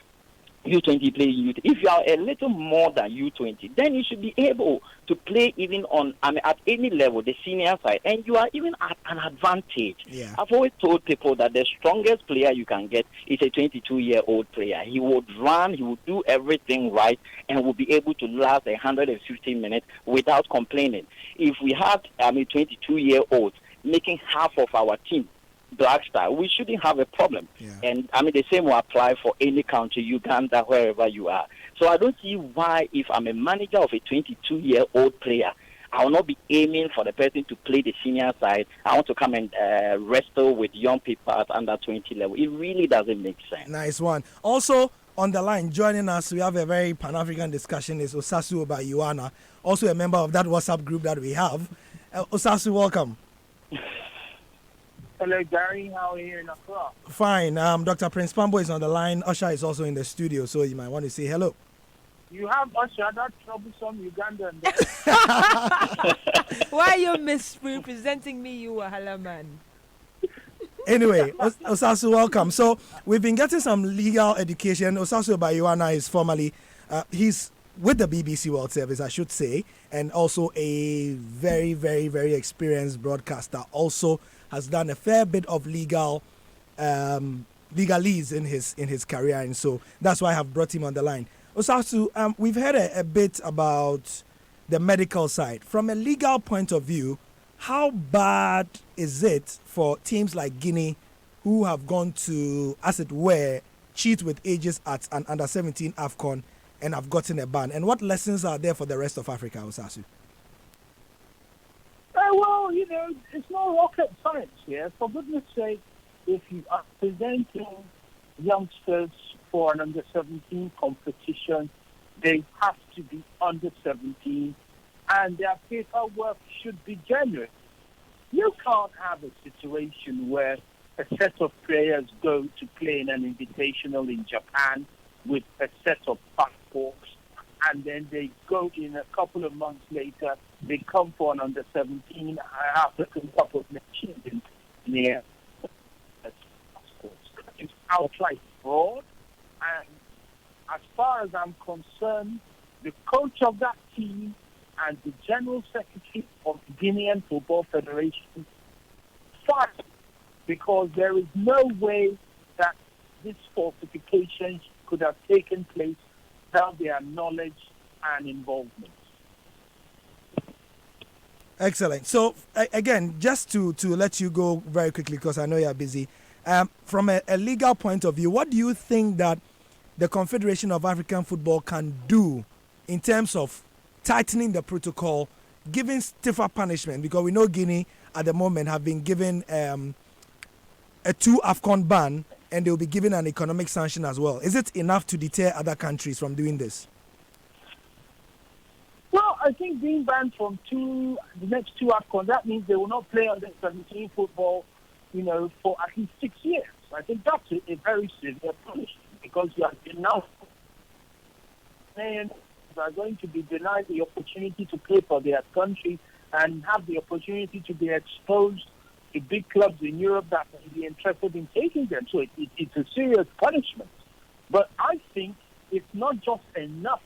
U20 playing, if you are a little more than U20, then you should be able to play even at any level, the senior side, and you are even at an advantage. Yeah. I've always told people that the strongest player you can get is a 22-year-old player. He would run, he would do everything right, and will be able to last 150 minutes without complaining. If we had 22-year-olds making half of our team Black Star, we shouldn't have a problem. Yeah. And I mean, the same will apply for any country, Uganda, wherever you are. So I don't see why, if I'm a manager of a 22-year-old player, I will not be aiming for the person to play the senior side. I want to come and wrestle with young people at under 20 level. It really doesn't make sense. Nice one. Also, on the line, joining us, we have a very Pan-African discussion, is Sasu Obayuana, also a member of that WhatsApp group that we have. Sasu, welcome. Hello, Gary. How are you in Accra? Fine. Dr. Prince Pambo is on the line. Asha is also in the studio, so you might want to say hello. You have Asha, that troublesome Ugandan. Why are you misrepresenting me, you Wahala man? Anyway, Osasu, welcome. So we've been getting some legal education. Osasu Bayuana is formerly, he's with the BBC World Service, I should say, and also a very, very, very experienced broadcaster. Also has done a fair bit of legalese in his career, and so that's why I have brought him on the line. Osasu, we've heard a bit about the medical side. From a legal point of view, how bad is it for teams like Guinea, who have gone to, as it were, cheat with ages at an under-17 AFCON and have gotten a ban? And what lessons are there for the rest of Africa, Osasu? Well, it's no rocket science here. For goodness sake, if you are presenting youngsters for an under-17 competition, they have to be under 17, and their paperwork should be genuine. You can't have a situation where a set of players go to play in an invitational in Japan with a set of passports, and then they go in a couple of months later, they come for an under-17 African Cup of Nations in Tanzania. It's outright fraud. And as far as I'm concerned, the coach of that team and the general secretary of the Guinean Football Federation fired, because there is no way that this falsification could have taken place without their knowledge and involvement. Excellent. So, again, just to let you go very quickly, because I know you're busy, from a legal point of view, what do you think that the Confederation of African Football can do in terms of tightening the protocol, giving stiffer punishment? Because we know Guinea at the moment have been given a 2 AFCON ban, and they'll be given an economic sanction as well. Is it enough to deter other countries from doing this? Well, I think being banned from the next 2 AFCON, that means they will not play under 17 football, for at least 6 years. I think that's a very severe punishment, because you are denounced and are going to be denied the opportunity to play for their country and have the opportunity to be exposed to big clubs in Europe that may be interested in taking them. So it's a serious punishment. But I think it's not just enough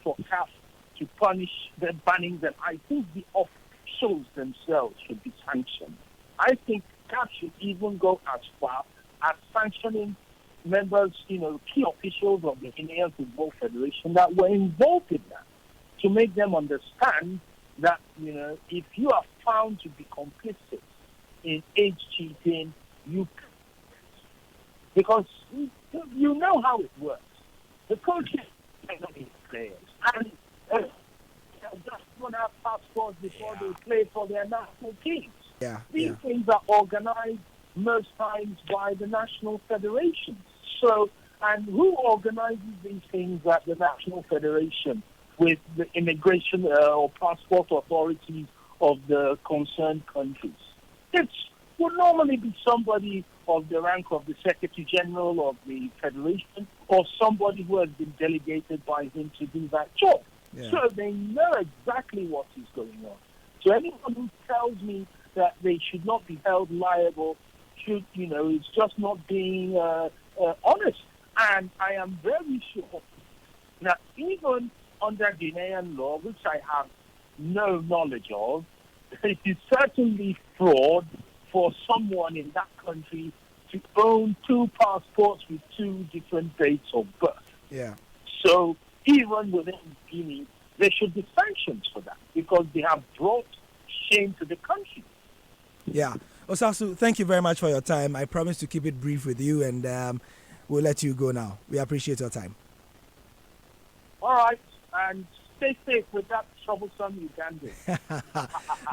for CAF to punish them, banning them. I think the officials themselves should be sanctioned. I think CAF should even go as far as sanctioning members, key officials of the Guinean Football Federation that were involved in that, to make them understand that, if you are found to be complicit in age cheating, because you know how it works. The coaches are these players, and just want to have passports before they play for their national teams. These things are organized most times by the national federations. So, and who organizes these things at the national federation with the immigration or passport authorities of the concerned countries? It would normally be somebody of the rank of the Secretary General of the Federation or somebody who has been delegated by him to do that job. So they know exactly what is going on. So anyone who tells me that they should not be held liable is just not being honest. And I am very sure that even under Guinean law, which I have no knowledge of, it is certainly fraud for someone in that country to own two passports with two different dates of birth. So even within Guinea, there should be sanctions for that because they have brought shame to the country. Sasu, thank you very much for your time. I promise to keep it brief with you, and we'll let you go now. We appreciate your time. All right, and stay safe with that troublesome Uganda.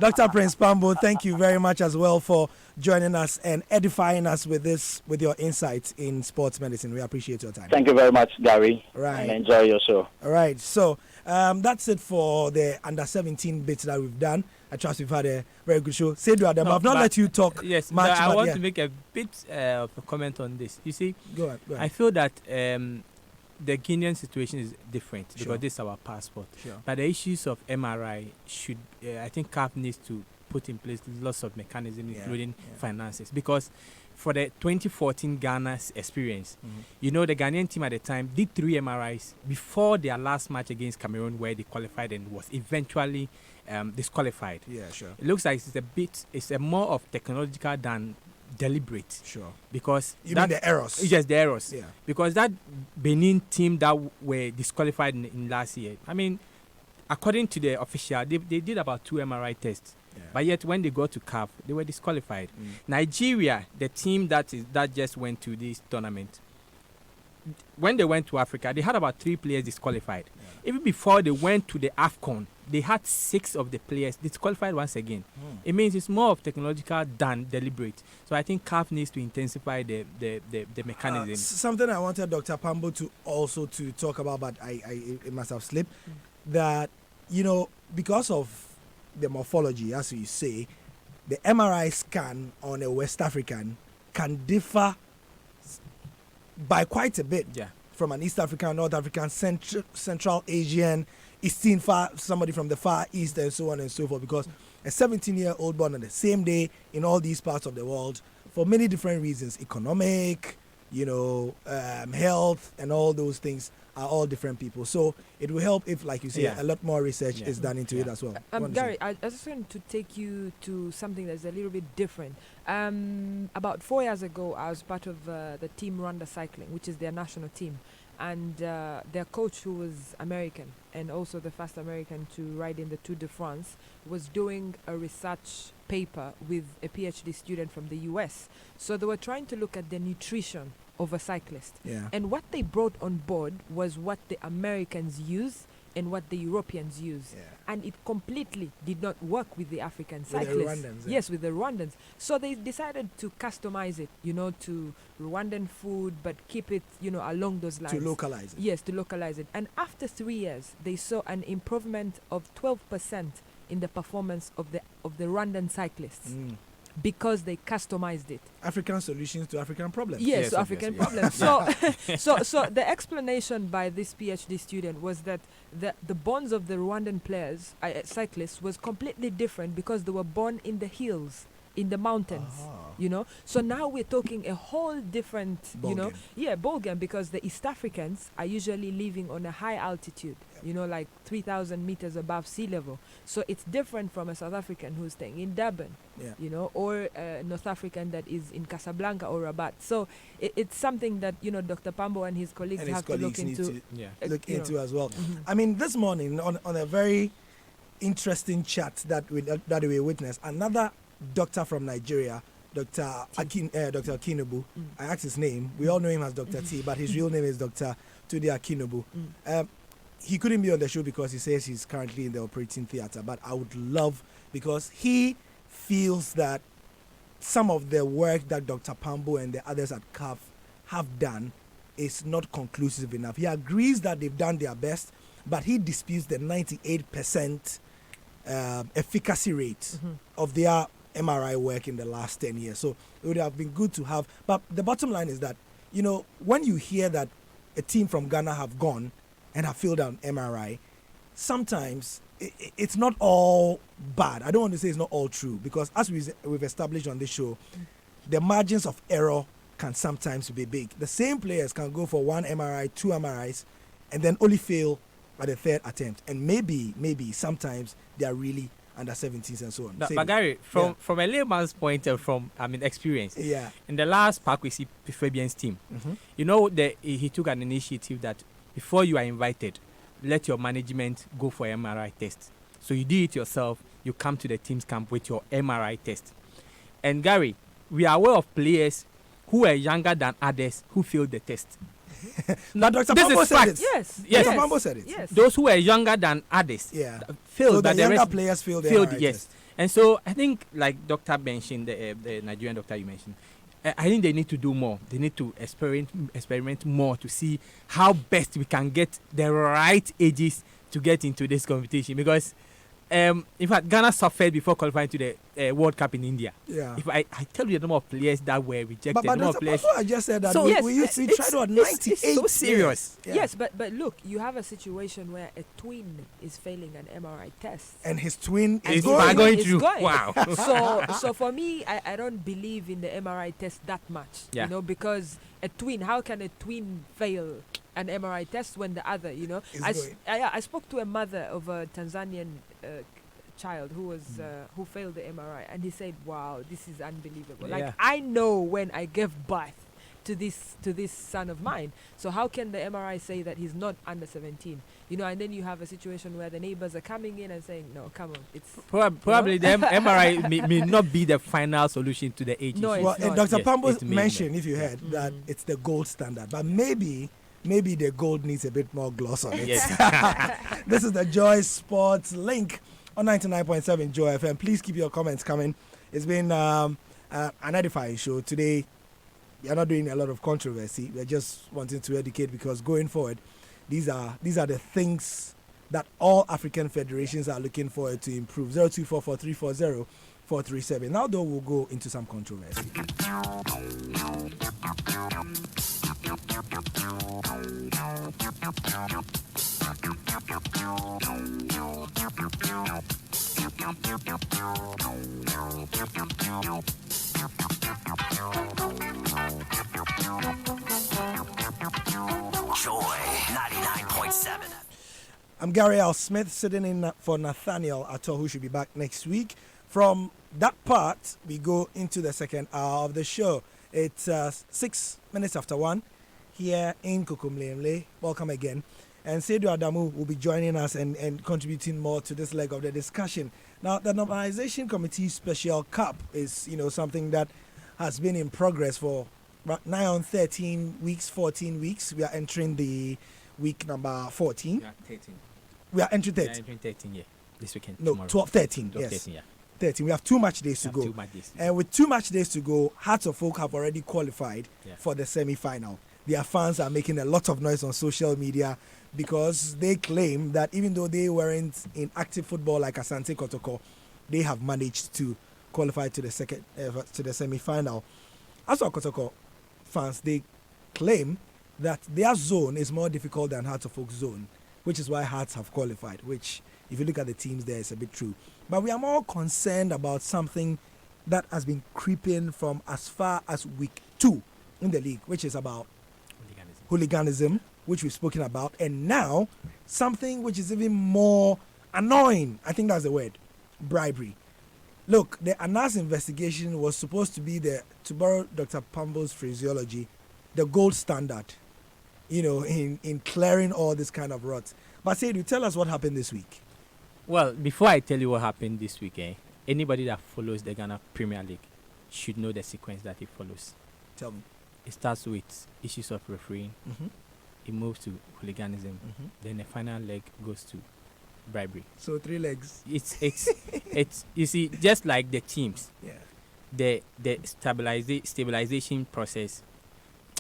Dr. Prince Pambo, thank you very much as well for joining us and edifying us with your insights in sports medicine. We appreciate your time. Thank you very much, Gary. Right. And enjoy your show. All right. So that's it for the under-17 bits that we've done. I trust we've had a very good show. Seydou Adam, I've not let you talk yes, much. I want to make a bit of a comment on this. You see, go ahead. I feel that the Guinean situation is different because this is our passport. But the issues of MRI should, I think CAF needs to put in place lots of mechanisms, including finances. Because for the 2014 Ghana's experience, the Ghanaian team at the time did 3 MRIs before their last match against Cameroon, where they qualified and was eventually disqualified. It looks like it's a more of technological than deliberate. Because you mean the errors? Yes, the errors. Because that Benin team that were disqualified in last year, I mean, according to the official, they did about 2 MRI tests. But yet when they got to CAF, they were disqualified. Nigeria, the team that just went to this tournament, when they went to Africa, they had about 3 players disqualified. Even before they went to the AFCON, they had 6 of the players disqualified once again. It means it's more of technological than deliberate. So I think CAF needs to intensify the mechanism. Something I wanted Dr. Pambo to also to talk about, but it must have slipped, that, because of the morphology, as you say, the MRI scan on a West African can differ by quite a bit from an East African, North African, Central Asian, Eastern, somebody from the Far East, and so on and so forth, because a 17-year-old born on the same day in all these parts of the world, for many different reasons, economic, health, and all those things, are all different people. So it will help if, like you say, a lot more research is done into it as well. Gary, I just want to take you to something that's a little bit different. About 4 years ago, I was part of the team Rwanda Cycling, which is their national team. And their coach, who was American and also the first American to ride in the Tour de France, was doing a research paper with a PhD student from the US. So they were trying to look at the nutrition of a cyclist. And what they brought on board was what the Americans use and what the Europeans use. And it completely did not work with the African cyclists. With the Rwandans. So they decided to customize it, to Rwandan food, but keep it, along those lines. To localize it. Yes, to localize it. And after 3 years, they saw an improvement of 12% in the performance of the Rwandan cyclists. Because they customized it. African solutions to African problems. Yes, to African problems. So the explanation by this PhD student was that the bonds of the Rwandan players, cyclists, was completely different because they were born in the hills in the mountains. You know, so now we're talking a whole different, ball game, because the East Africans are usually living on a high altitude, like 3,000 meters above sea level. So it's different from a South African who's staying in Durban, or a North African that is in Casablanca or Rabat. So it's something that, Dr. Pambo and his colleagues have to look into. Look into as well. I mean, this morning on a very interesting chat that we witnessed, another doctor from Nigeria, Dr. Akinobu. I asked his name. We all know him as Dr. T, but his real name is Dr. Tude Akinobu. He couldn't be on the show because he says he's currently in the operating theatre, but I would love, because he feels that some of the work that Dr. Pambo and the others at CAF have done is not conclusive enough. He agrees that they've done their best, but he disputes the 98% efficacy rate of their MRI work in the last 10 years. So it would have been good to have. But the bottom line is that, when you hear that a team from Ghana have gone and have failed on MRI, sometimes it's not all bad. I don't want to say it's not all true, because as we've established on this show, the margins of error can sometimes be big. The same players can go for 1 MRI, 2 MRIs, and then only fail at the 3rd attempt. And maybe sometimes they are really under 17s and so on. But Gary, from a layman's point and from experience, in the last Park we see Fabian's team, he took an initiative that before you are invited, let your management go for MRI test. So you do it yourself. You come to the team's camp with your MRI test. And Gary, we are aware of players who are younger than others who failed the test. Now, Dr. Pambo said it. Yes. Dr. Pambo said it. Yes. Those who are younger than others failed. So but the younger rest players failed the MRI yes. test. And so I think, like Dr. mentioned, the Nigerian doctor you mentioned, I think they need to do more. They need to experiment more to see how best we can get the right ages to get into this competition. Because, in fact, Ghana suffered before qualifying to the World Cup in India. Yeah. If I tell you the number of players that were rejected, But the number of Dr. players. Pambo, I just said that So, we tried on 98. It's so serious. Yeah. Yes, but look, you have a situation where a twin is failing an MRI test. And his twin It's is going. going Is through. going. Wow. So for me, I don't believe in the MRI test that much. Yeah. Because a twin, how can a twin fail an MRI test when the other, Is going. I spoke to a mother of a Tanzanian child who was who failed the MRI, and he said, "Wow, this is unbelievable. Yeah. Like, I know when I gave birth to this son of mine. So how can the MRI say that he's not under 17? And then you have a situation where the neighbors are coming in and saying, "No, come on, it's Probably the MRI may not be the final solution to the age No, issue. it's Well, not. Dr. Yes, Pambo it may mentioned, if you heard, that it's the gold standard. But maybe the gold needs a bit more gloss on it. Yes. This is the Joy Sports Link on 99.7 Joy FM. Please keep your comments coming. It's been an edifying show today. We are not doing a lot of controversy. We're just wanting to educate, because going forward, these are the things that all African federations are looking forward to improve. 0244340437. Now, though, we'll go into some controversy. Joy 99.7. I'm Gary L. Smith, sitting in for Nathaniel Atto, who should be back next week. From that part, we go into the second hour of the show. It's 6 minutes after 1 here in Kukumlemle. Welcome again. And Seydou Adamu will be joining us and contributing more to this leg of the discussion. Now, the Normalization Committee Special Cup is, something that has been in progress for now on 13 weeks, 14 weeks. We are entering the week number 14. Yeah, 13. We are entering Yeah, 13. 13, yeah. This weekend. No, tomorrow. 12, 13. 12, Yes. 13, yeah. 13. We have 2 match days to Have go. 2 match days. And with 2 match days to go, Hearts of Oak have already qualified Yeah. for the semi-final. Their fans are making a lot of noise on social media because they claim that even though they weren't in active football like Asante Kotoko, they have managed to qualify to the semi-final. As for Kotoko fans, they claim that their zone is more difficult than Hearts of Oak's zone, which is why Hearts have qualified, which, if you look at the teams there, it's a bit true. But we are more concerned about something that has been creeping from as far as week 2 in the league, which is about hooliganism, which we've spoken about, and now something which is even more annoying. I think that's the word, bribery. Look, the Anas investigation was supposed to be to borrow Dr. Pambo's phraseology, the gold standard, in clearing all this kind of rot. But Saidu, tell us what happened this week. Well, before I tell you what happened this week, anybody that follows the Ghana Premier League should know the sequence that it follows. Tell me. It starts with issues of refereeing. Mm-hmm. It moves to hooliganism. Mm-hmm. Then the final leg goes to bribery. So 3 legs. It's you see, just like the teams, Yeah. the stabilization process.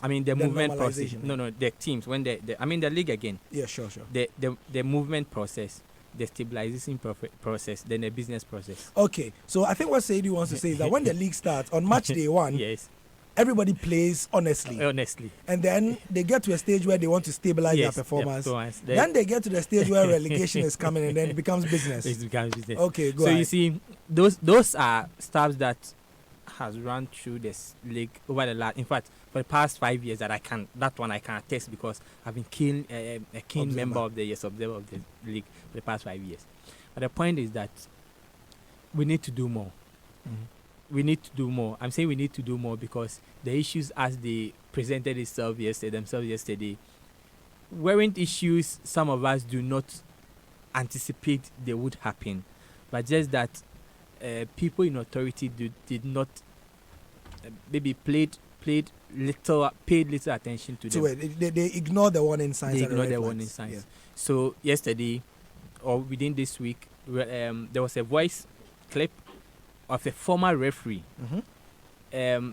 I mean the movement process. normalization, No, the teams when the league again. Yeah, sure. The movement process, the stabilization process, then the business process. Okay, so I think what Saidu wants to say is that when the league starts on match day 1, Yes, everybody plays honestly. And then they get to a stage where they want to stabilize their performance. Then they get to the stage where relegation is coming, and then it becomes business. It becomes business. Okay, go So ahead. you see, those are stuff that has run through this league over the last. In fact, for the past 5 years, that I can attest because I've been a keen Observer. member of the observer of the league for the past 5 years. But the point is that we need to do more. Mhm. We need to do more. I'm saying we need to do more because the issues as they presented themselves yesterday weren't issues some of us do not anticipate they would happen, but just that people in authority did not maybe paid little attention to them. So they ignore the warning signs. They and ignore red the flags. warning signs. Yeah. So yesterday, or within this week, there was a voice clip of a former referee Mhm.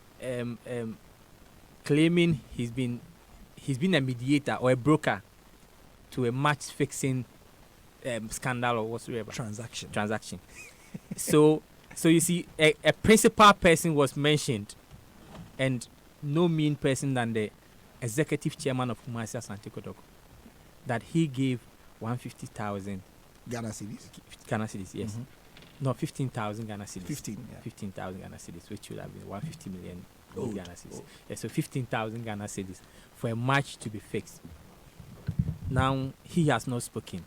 claiming he's been a mediator or a broker to a match fixing scandal or whatsoever transaction. so you see, a principal person was mentioned, and no mean person than the executive chairman of Kumasi Asante Kotoko, that he gave 150,000 Ghana cedis. Ghana cedis, yes. Mhm. No, 15,000 Ghana cedis. 15, yeah. 15,000 Ghana cedis, which would have been 150 million Old, Ghana cedis. old. Yeah, so 15,000 Ghana cedis for a match to be fixed. Now, he has not spoken,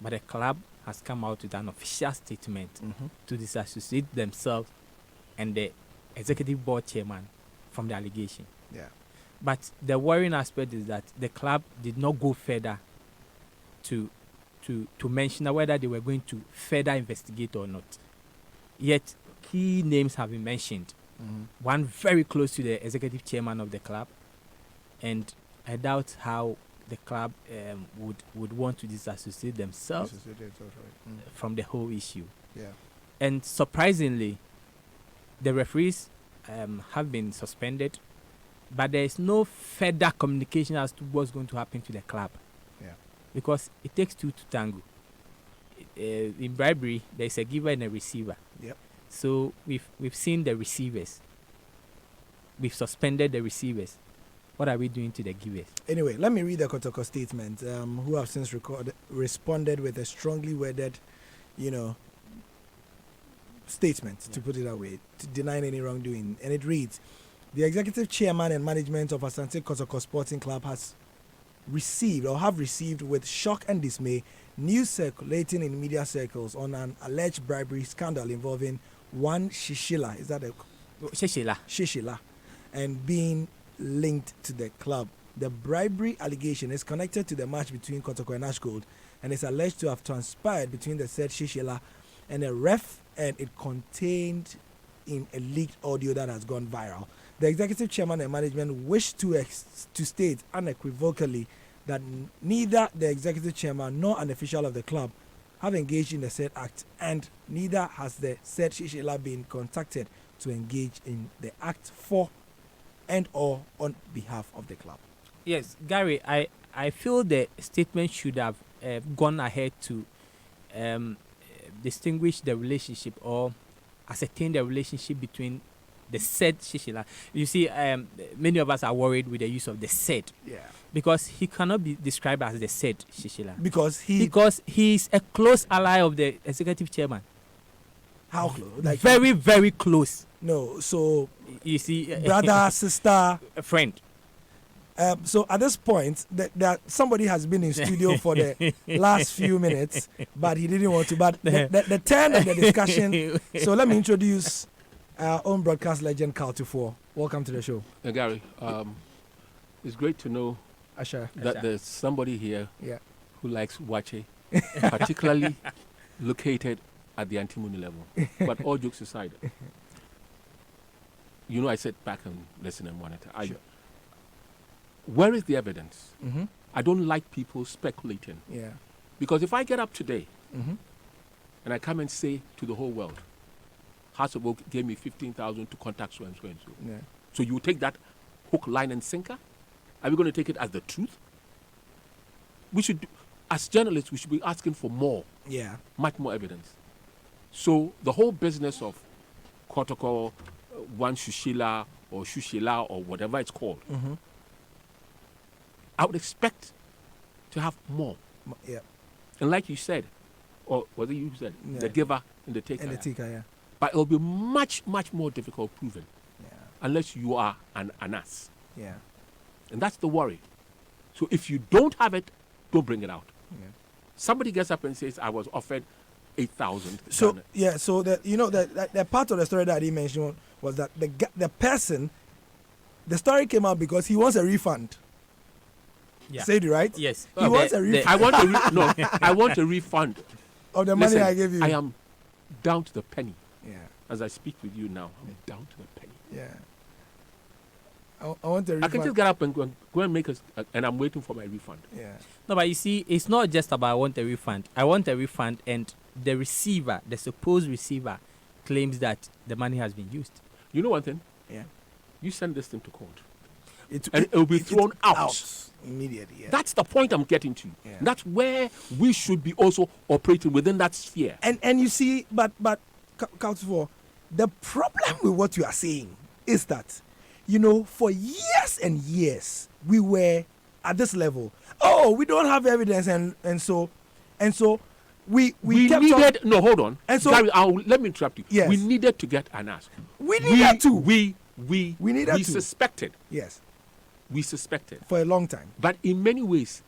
but the club has come out with an official statement Mhm. to disassociate themselves and the executive board chairman from the allegation. Yeah. But the worrying aspect is that the club did not go further to mention whether they were going to further investigate or not. Yet key names have been mentioned. Mhm. One very close to the executive chairman of the club, and I doubt how the club would want to disassociate themselves from the whole issue. Yeah. And surprisingly, the referees have been suspended, but there is no further communication as to what's going to happen to the club. Yeah. Because it takes two to tango. In bribery, there's a giver and a receiver. Yep. So we've seen the receivers. We've suspended the receivers. What are we doing to the givers? Anyway, let me read the Kotoko statement, who have since responded with a strongly worded, statement, to put it that way, to deny any wrongdoing. And it reads, the executive chairman and management of Asante Kotoko Sporting Club have received with shock and dismay news circulating in media circles on an alleged bribery scandal involving one Shishila, is that a Shishila, and being linked to the club. The bribery allegation is connected to the match between Kotoko and Ash Gold and is alleged to have transpired between the said Shishila and a ref, and it contained in a leaked audio that has gone viral. The executive chairman and management wish to state unequivocally that neither the executive chairman nor an official of the club have engaged in the said act, and neither has the said Shishila been contacted to engage in the act for and or on behalf of the club. Yes, Gary, I feel the statement should have gone ahead to distinguish the relationship or ascertain the relationship between the said Shishila. You see, many of us are worried with the use of the said. Yeah. Because he cannot be described as the said Shishila. Because he's a close ally of the executive chairman. How close? Like Very, very close. no. So You see, brother, sister. a friend. So at this point, that somebody has been in studio for the last few minutes, but he didn't want to. But the turn of the discussion. So let me introduce our own broadcast legend, Carl Tufor. Welcome to the show, Gary. It's great to know Asha. that there's somebody here Yeah. who likes Wache, particularly located at the antimony level. But all jokes aside, I sit back and listen and monitor. Sure. Where is the evidence? Mm-hmm. I don't like people speculating. Yeah. Because if I get up today Mm-hmm. and I come and say to the whole world, House of Oak gave me 15,000 to contact so and so and so. Yeah. So you take that hook, line, and sinker? Are we going to take it as the truth? We should, as journalists, we should be asking for more, Yeah. much more evidence. So the whole business of Kotoko, one Shushila or whatever it's called, Mm-hmm. I would expect to have more. Yeah. And like you said, or was it you who said, Yeah. the giver and the taker. And the Tika, yeah. But it will be much, much more difficult proving Yeah. unless you are an ass. Yeah. And that's the worry. So if you don't have it, don't bring it out. Yeah. Somebody gets up and says, I was offered 8,000. So yeah, so the part of the story that he mentioned was that the person, the story came out because he wants a refund. Yeah. Say it right? Yes. He wants a refund I want I want a refund. of the money Listen, I gave you. I am down to the penny. Yeah. As I speak with you now, I'm down to the penny. Yeah. I want a refund. I can just get up and go and make and I'm waiting for my refund. Yeah. No, but you see, it's not just about I want a refund. I want a refund, and the receiver, the supposed receiver, claims that the money has been used. You know one thing? Yeah. You send this thing to court. And it will be thrown out. Immediately. Yeah. That's the point I'm getting to. Yeah. That's where we should be also operating within that sphere. And you see, but Council for the problem with what you are saying is that, for years and years we were at this level. Oh, we don't have evidence, and so we kept needed no, hold on. And so Gary, let me interrupt you. Yes. We needed to get an ask. We needed to. We needed to. suspected. Yes, We suspected. for a long time. But in many ways,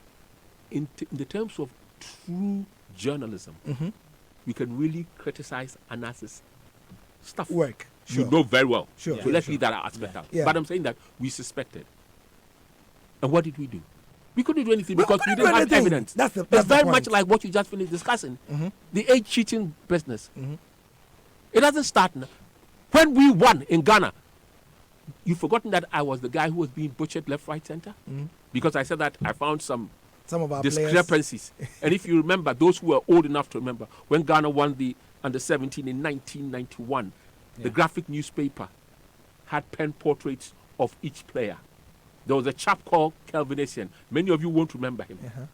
in the terms of true journalism, Mm-hmm. we can really criticize Anas's stuff. Work. You Sure. know very well. Sure. So let's leave that aspect out. Yeah. But I'm saying that we suspected. And what did we do? We couldn't do anything We because we couldn't didn't do have anything. evidence. That's It's the very point. much like what you just finished discussing. Mm-hmm. The age cheating business. Mm-hmm. It doesn't start now. When we won in Ghana, you've forgotten that I was the guy who was being butchered left, right, center? Mhm. Because I said that I found some Some of our players. discrepancies. And if you remember, those who are old enough to remember, when Ghana won the Under-17 in 1991, the graphic newspaper had pen portraits of each player. There was a chap called Kelvin Essien. Many of you won't remember him. Uh-huh.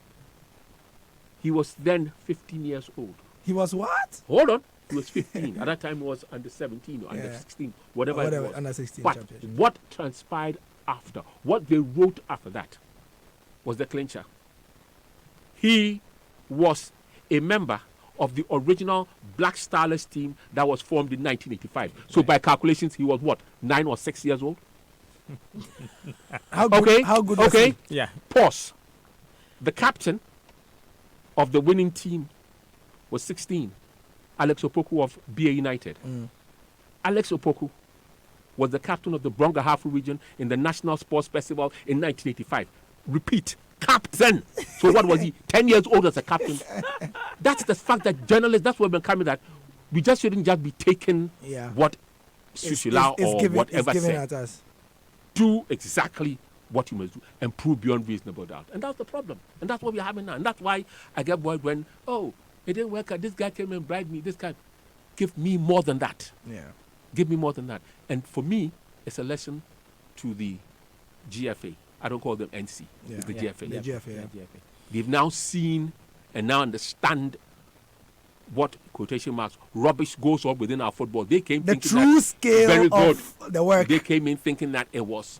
He was then 15 years old. He was what? Hold on. He was 15. At that time, he was under 17 or under Yeah. 16, whatever it was. Under 16 But championship. what transpired after, what they wrote after that, was the clincher. He was a member of the original Black Starless team that was formed in 1985. So by calculations, he was what, 9 or 6 years old? How good? Okay. How good? Was Okay. he? Yeah. Pause. The captain of the winning team was 16, Alex Opoku of BA United. Mm. Alex Opoku was the captain of the Bronga-Hafu region in the National Sports Festival in 1985. Repeat, captain. So what was he? 10 years old as a captain. That's the fact that journalists, that's what we're coming at. We just shouldn't just be taking Yeah. what It's Sushila or given, whatever it's given said. at us. Do exactly what you must do and prove beyond reasonable doubt. And that's the problem. And that's what we're having now. And that's why I get worried when, oh, it didn't work out. This guy came and bribed me. This guy. Give me more than that. Yeah. Give me more than that. And for me, it's a lesson to the GFA. I don't call them NC. Yeah. It's the Yeah. GFA. The GFA. Yeah. They've now seen and now understand what, quotation marks, rubbish goes on within our football. They came The thinking true that, scale very good. of the work. They came in thinking that it was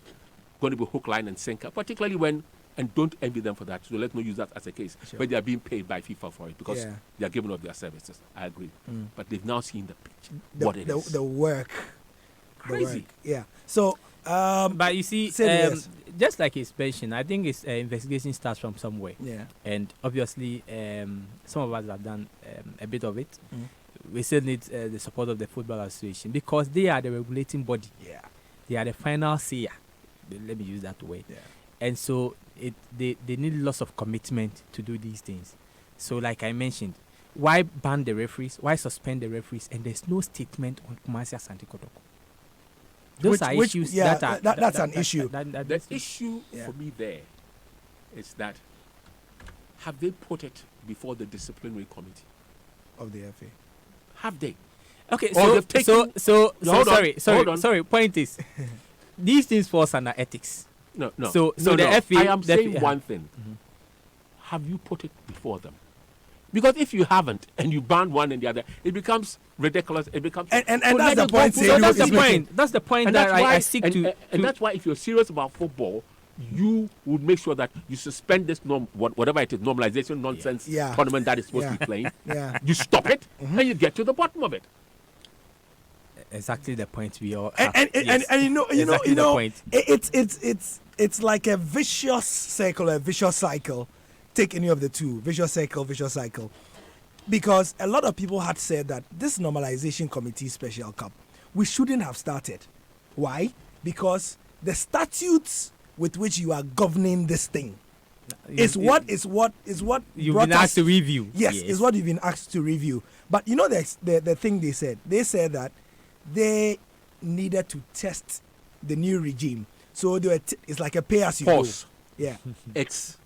going to be hook, line, and sinker, particularly when And don't envy them for that. So let's not use that as a case. Sure. But they are being paid by FIFA for it because Yeah. they are giving up their services. I agree. Mm. But they've now seen the pitch, The, what it is. the work. The Crazy. work. Yeah. So, But you see, say yes. just like he's mentioned, I think it's investigation starts from somewhere. Yeah. And obviously, some of us have done a bit of it. Mm. We still need the support of the Football Association because they are the regulating body. Yeah. They are the final sayer. Let me use that word. Yeah. And so they need lots of commitment to do these things. So like I mentioned, why ban the referees? Why suspend the referees? And there's no statement on Kumasi Asante Kotoko. Those are issues yeah, that are... that's an issue. The issue Yeah. for me there is that have they put it before the disciplinary committee? Of the FA. Have they? Okay, Or so they've taken- so Hold on, hold on. sorry. Point is, these things falls under ethics. No. So no, the no. FA I am the saying FA one thing. Have you put it before them? Because if you haven't and you ban one and the other, it becomes ridiculous. It becomes And So that's let the us go point. for- So Say that's you the is making. point. That's the point And that that's why I seek to. and that's why if you're serious about football, you would make sure that you suspend this whatever it is, normalization nonsense Yeah. tournament that is supposed Yeah. to be playing. Yeah. You stop it and you get to the bottom of it. Exactly the point we all have. And Yes. you know Exactly the point. it's like a vicious circle, a vicious cycle. Take any of the two, vicious cycle. Because a lot of people had said that this normalization committee special cup, we shouldn't have started. Why? Because the statutes with which you are governing this thing is what you've brought been asked us- to review. Yes, is what you've been asked to review. But you know the thing they said. They said that they needed to test the new regime. So they were it's like a pay as you go. Pause. Yeah, It's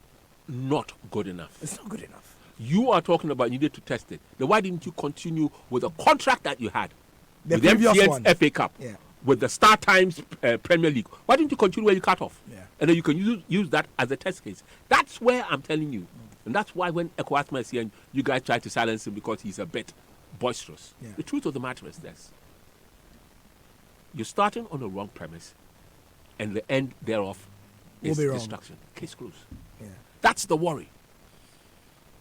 not good enough. it's not good enough. You are talking about you need to test it. Then why didn't you continue with the contract that you had The with previous MTN's one. FA Cup, Yeah. with the Star Times Premier League? Why didn't you continue where you cut off? Yeah. And then you can use that as a test case. That's where I'm telling you. And that's why when Ekwasma is here, and you guys try to silence him because he's a bit boisterous. Yeah. The truth of the matter is this. You're starting on a wrong premise, and the end thereof Will is be wrong. destruction. Case closed. Yeah. That's the worry.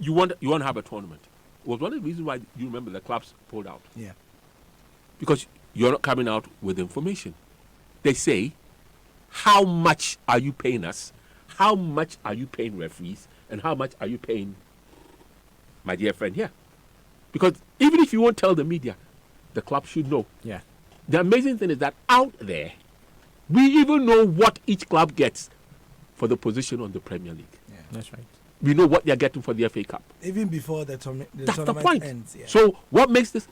You want to have a tournament. It was one of the reasons why you remember the clubs pulled out. Yeah. Because you're not coming out with information. They say, how much are you paying us? How much are you paying referees? And how much are you paying my dear friend here? Because even if you won't tell the media, the club should know. Yeah. The amazing thing is that out there, we even know what each club gets for the position on the Premier League. That's right. We know what they're getting for the FA Cup. Even before the That's the tournament point. ends. Yeah. So what makes this,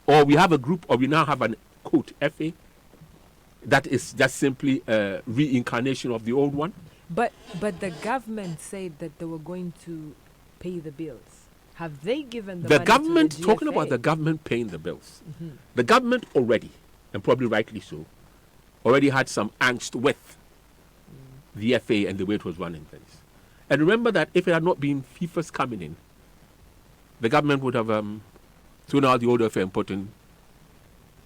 or we have a group, or we now have an quote FA, that is just simply a reincarnation of the old one. But the government said that they were going to pay the bills. Have they given the money government, to the talking GFA? about the government paying the bills, the government already, and probably rightly so, already had some angst with the FA and the way it was running things. And remember that if it had not been FIFA's coming in, the government would have thrown out the old FA and put in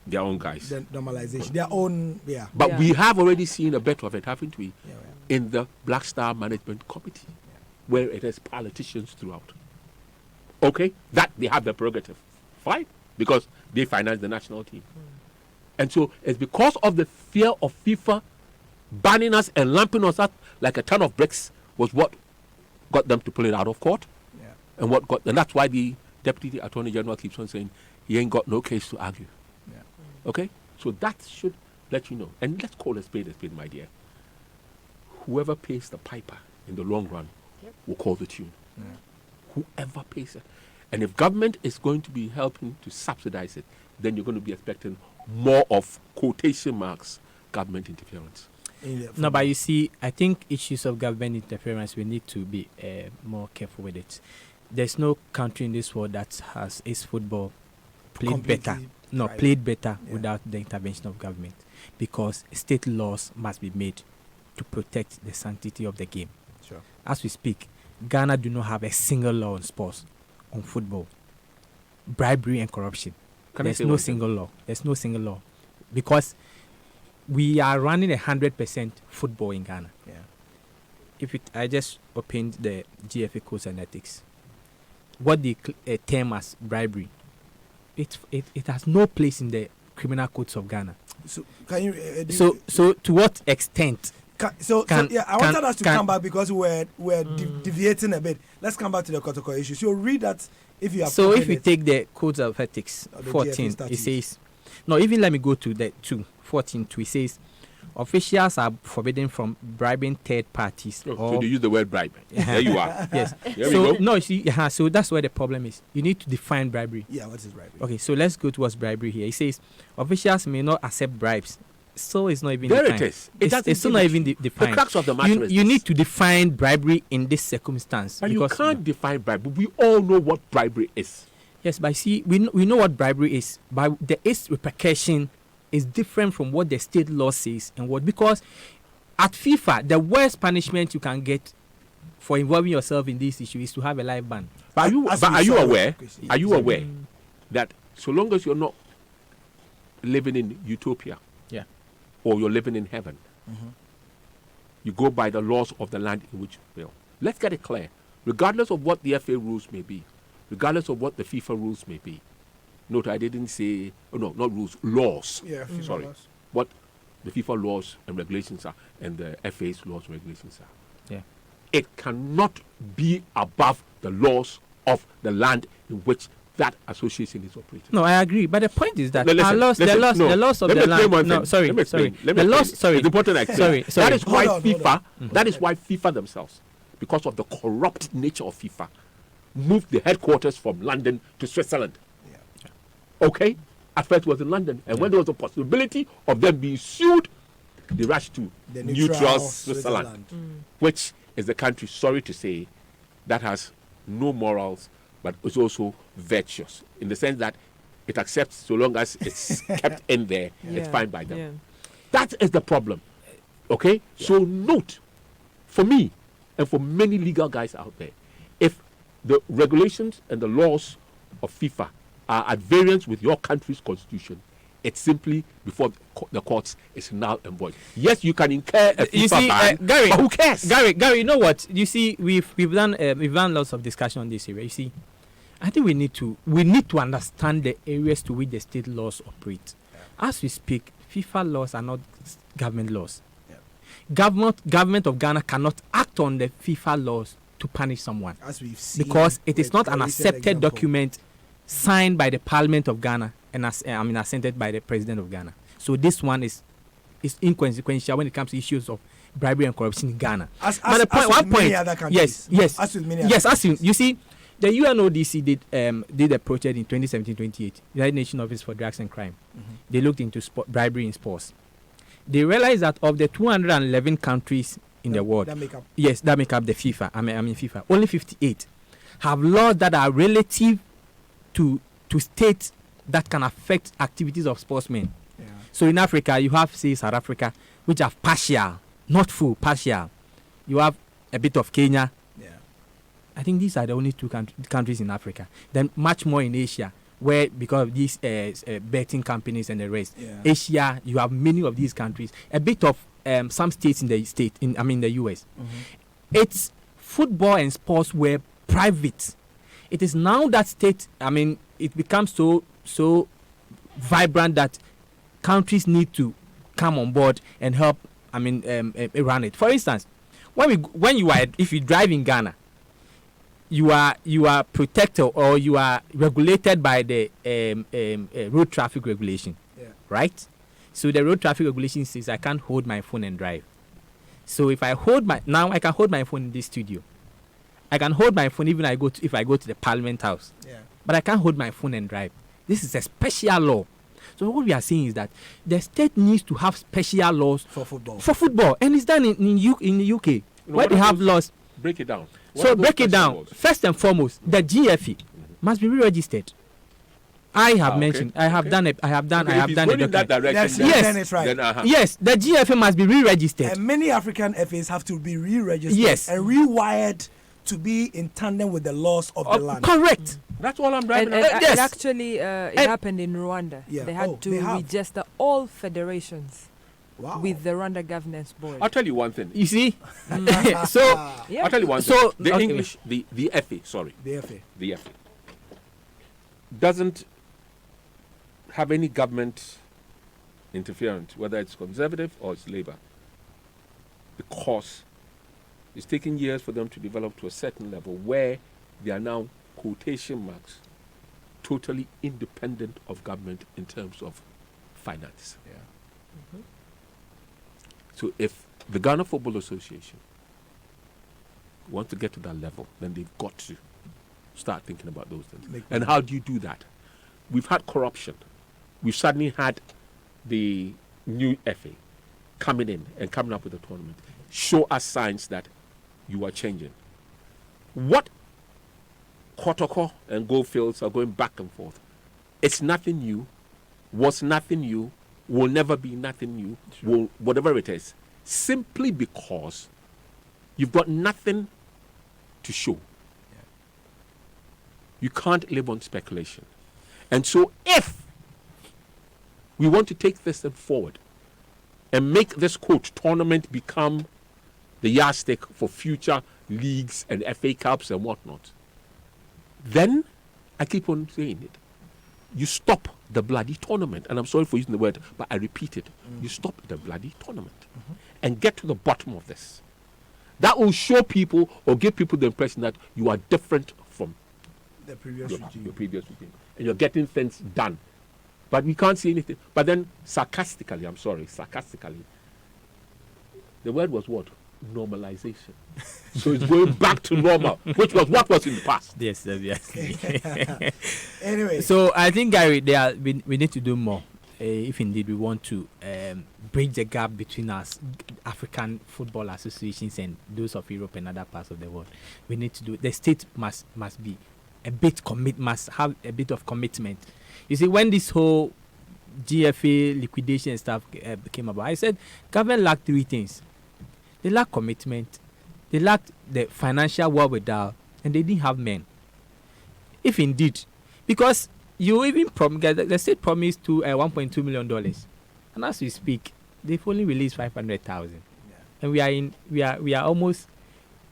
their own guys. The normalization, their own, yeah. But Yeah. we have already seen a bit of it, haven't we, Yeah, in the Black Star Management Committee, where it has politicians throughout. Okay, that they have the prerogative. Fine, because they finance the national team. And so it's because of the fear of FIFA banning us and lumping us up like a ton of bricks was what got them to pull it out of court. Yeah. And that's why the Deputy Attorney General keeps on saying he ain't got no case to argue. Yeah. Okay? So that should let you know. And let's call a spade, my dear. Whoever pays the piper in the long run will call the tune. Whoever pays it. And if government is going to be helping to subsidize it, then you're going to be expecting more of quotation marks government interference. No, but you see, I think issues of government interference, we need to be more careful with it. There's no country in this world that has its football played better. Completely No, private. played better Yeah. without the intervention of government, because state laws must be made to protect the sanctity of the game. Sure. As we speak, Ghana do not have a single law on sports, on football, bribery and corruption. Can I There's say no one thing? single law. There's no single law, because we are running 100% football in Ghana. Yeah. I just opened the GFA Codes and Ethics. What they term as bribery, it has no place in the criminal codes of Ghana. So can you? So to what extent? I wanted us to come back because we're deviating a bit. Let's come back to the protocol issue. So read that if you have. So if you take the Codes of Ethics 14, it says, no, even let me go to the 14.2. It says, officials are forbidden from bribing third parties. So they use the word bribe. There you are. Yes. There we go. No, you see, so that's where the problem is. You need to define bribery. Yeah, what is bribery? Okay, so let's go towards bribery here. It says officials may not accept bribes. So it's not even there defined. It is. It's still not even defined. The crux of the matter is you need to define bribery in this circumstance. But you can't define bribery. We all know what bribery is. Yes, but see, we know what bribery is. But the its repercussion is different from what the state law says and what, because at FIFA the worst punishment you can get for involving yourself in this issue is to have a life ban. But are you aware? Are you aware that so long as you're not living in utopia, or you're living in heaven, you go by the laws of the land in which you will. Let's get it clear. Regardless of what the FA rules may be, regardless of what the FIFA rules may be. Note, I didn't say, not rules, laws. Yeah, FIFA Sorry. laws. What the FIFA laws and regulations are, and the FA's laws and regulations are. Yeah. It cannot be above the laws of the land in which that association is operating. No, I agree. But the point is that the laws of the land. No, sorry. The laws. Sorry. It's important. I explain. Sorry. That is why Hold on. FIFA. That is why FIFA themselves, because of the corrupt nature of FIFA, moved the headquarters from London to Switzerland. Yeah. Okay. At first it was in London, and when there was a possibility of them being sued, they rushed to The neutral Switzerland, which is the country, sorry to say, that has no morals, but is also virtuous in the sense that it accepts so long as it's kept in there, it's fine by them. Yeah. That is the problem. Okay? Yeah. So note, for me and for many legal guys out there, if the regulations and the laws of FIFA are at variance with your country's constitution, it's simply before the courts is null and void. Yes, you can incur a FIFA ban, Gary, but who cares? Gary, you know what? You see, we've done lots of discussion on this area. You see, I think we need to understand the areas to which the state laws operate. Yeah. As we speak, FIFA laws are not government laws. Yeah. Government of Ghana cannot act on the FIFA laws to punish someone, as we've seen, because it is not an accepted document signed by the Parliament of Ghana and assented by the President of Ghana. So this one is inconsequential when it comes to issues of bribery and corruption in Ghana. You see, the UNODC did a project in 2017-28, United Nations Office for Drugs and Crime. They looked into bribery in sports. They realized that of the 211 countries in the world, that make up the FIFA. FIFA. Only 58 have laws that are relative to states that can affect activities of sportsmen. Yeah. So in Africa, you have, say, South Africa, which have partial, not full, partial. You have a bit of Kenya. Yeah. I think these are the only two countries in Africa. Then much more in Asia, where because of these betting companies and the rest. Yeah. Asia, you have many of these countries. A bit of some states in the US. It's football and sports were private. It is now that state, it becomes so vibrant that countries need to come on board and help run it. For instance, if you drive in Ghana, you are protected or you are regulated by the road traffic regulation, right? So the road traffic regulation says I can't hold my phone and drive. So if I can hold my phone in this studio. I can hold my phone even if I go to the Parliament House. Yeah. But I can't hold my phone and drive. This is a special law. So what we are saying is that the state needs to have special laws for football. And it's done in the UK. Where they have laws. Break it down. Break it down. Laws? First and foremost, the GFE must be re-registered. I have mentioned. Okay. I have done it. I have done a document. That direction, yes, right. Yes, the GFA must be re-registered. And many African FAs have to be re-registered. Yes. And rewired to be in tandem with the laws of the land. Correct. That's all I'm driving at. Yes. Actually, it happened in Rwanda. Yeah. They had to register all federations Wow. with the Rwanda Governance Board. I'll tell you one thing. You see, so Yeah. I'll tell you one So, thing. The okay. English, the FA, sorry, The FA. the FA doesn't have any government interference, whether it's conservative or it's Labour, because it's taking years for them to develop to a certain level where they are now, quotation marks, totally independent of government in terms of finance. Yeah. So if the Ghana Football Association wants to get to that level, then they've got to start thinking about those things. Make And how do you do that? We've had corruption. We've suddenly had the new FA coming in and coming up with a tournament. Show us signs that you are changing. What Kotoko and Goldfields are going back and forth, it's nothing new, was nothing new, will never be nothing new, will, whatever it is, simply because you've got nothing to show. You can't live on speculation. And so if we want to take this thing forward and make this quote tournament become the yardstick for future leagues and FA Cups and whatnot, then I keep on saying it. You stop the bloody tournament. And I'm sorry for using the word, but I repeat it. You stop the bloody tournament and get to the bottom of this. That will show people or give people the impression that you are different from The previous your regime. previous regime. And you're getting things done. But we can't see anything. But then sarcastically, the word was what? Normalization. So it's going back to normal, which was what was in the past. yes, obviously. Anyway. So I think, Gary, we need to do more. If indeed we want to bridge the gap between us African football associations and those of Europe and other parts of the world, we need to do. The state must be must have a bit of commitment. You see, when this whole GFA liquidation stuff came about, I said government lacked three things. They lacked commitment, they lacked the financial wherewithal, and they didn't have men. If indeed, because you even the state promised to $1.2 million, and as we speak, they've only released 500,000, and we are almost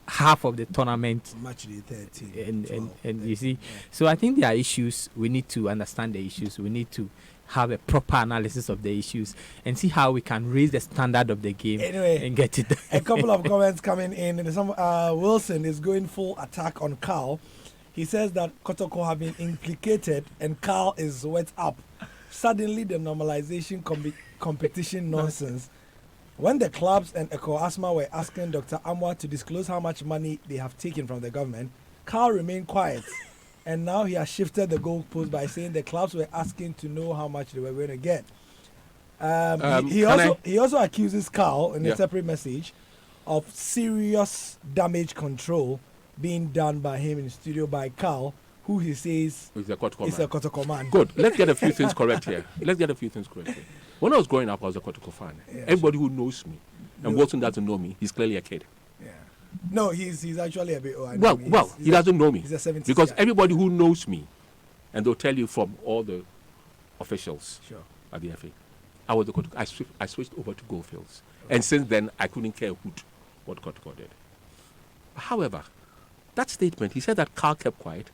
half of the tournament. Match day 13. And you see, so I think there are issues. We need to understand the issues. We need to have a proper analysis of the issues and see how we can raise the standard of the game and get it. A couple of comments coming in. And some Wilson is going full attack on Carl. He says that Kotoko have been implicated and Carl is wet up. Suddenly the normalization competition nonsense. When the clubs and Eko Asma were asking Dr. Amwa to disclose how much money they have taken from the government, Carl remained quiet. And now he has shifted the goalpost by saying the clubs were asking to know how much they were going to get. He also accuses Carl in a separate message of serious damage control being done by him in the studio by Carl, who he says is a Kotoko man. Good. Let's get a few things correct here. When I was growing up, I was a Kotoko fan. Everybody who knows me, and Wilson doesn't know me, he's clearly a kid. No, he's actually a bit old. He doesn't know me. He's a 70s because guy. everybody who knows me, and they'll tell you from all the officials at the FA, I was I switched over to Goldfields, and since then I couldn't care what Kotoko did. However, that statement, he said that Carl kept quiet.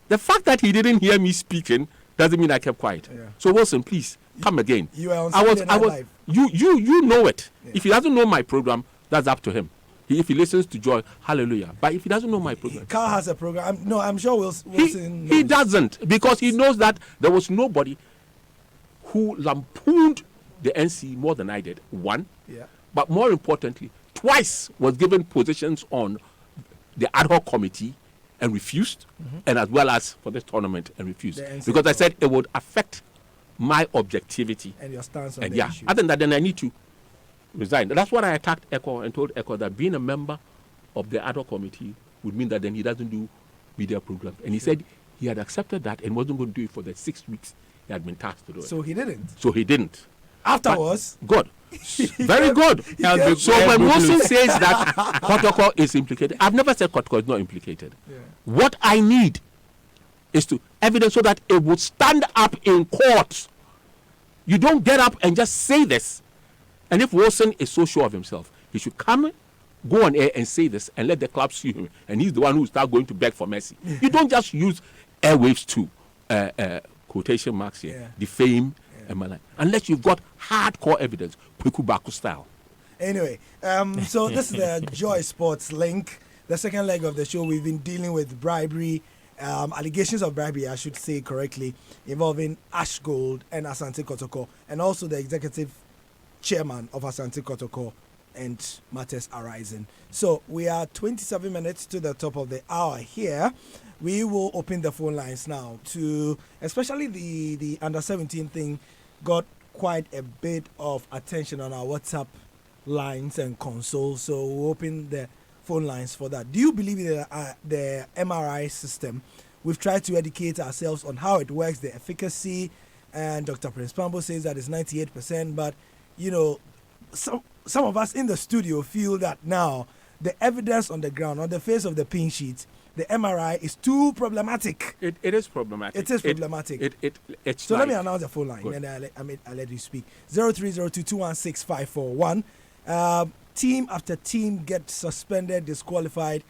The fact that he didn't hear me speaking doesn't mean I kept quiet. So Wilson, please come again. You were on Saturday Night Live. You know it. If he doesn't know my program, that's up to him. If he listens to Joy, hallelujah. But if he doesn't know my program, Carl has a program. I'm sure Wilson. He doesn't, because he knows that there was nobody who lampooned the NC more than I did. One, but more importantly, twice was given positions on the ad hoc committee and refused, and as well as for this tournament and refused, because I said it would affect my objectivity and your stance on and the issue. Other than that, then I need to resign. That's what I attacked Echo and told Echo that being a member of the ad hoc committee would mean that then he doesn't do media programs. And he said he had accepted that and wasn't going to do it for the 6 weeks he had been tasked to do it. So he didn't. Afterwards? Good. Very good. So when Wilson says that Kotoko is implicated, I've never said Kotoko is not implicated. What I need is to evidence so that it would stand up in court. You don't get up and just say this And if Wilson is so sure of himself, he should come, go on air and say this and let the club sue him. And he's the one who will start going to beg for mercy. You don't just use airwaves to, quotation marks here, defame, unless you've got hardcore evidence, Kweku Baku style. Anyway, so this is the Joy Sports link. The second leg of the show, we've been dealing with bribery, allegations of bribery, I should say correctly, involving Ash Gold and Asante Kotoko, and also the executive chairman of Asante Kotoko and matters arising. So we are 27 minutes to the top of the hour here. We will open the phone lines now to, especially the under 17 thing got quite a bit of attention on our WhatsApp lines and consoles. So we'll open the phone lines for that. Do you believe in the MRI system? We've tried to educate ourselves on how it works, the efficacy, and Dr. Prince Pambo says that it's 98%, but you know, some of us in the studio feel that now the evidence on the ground, on the face of the pin sheet, the MRI is too problematic. It is problematic. It is problematic. It's so like, let me announce the phone line, and I'll let you speak. 0302216541. Team after team gets suspended, disqualified,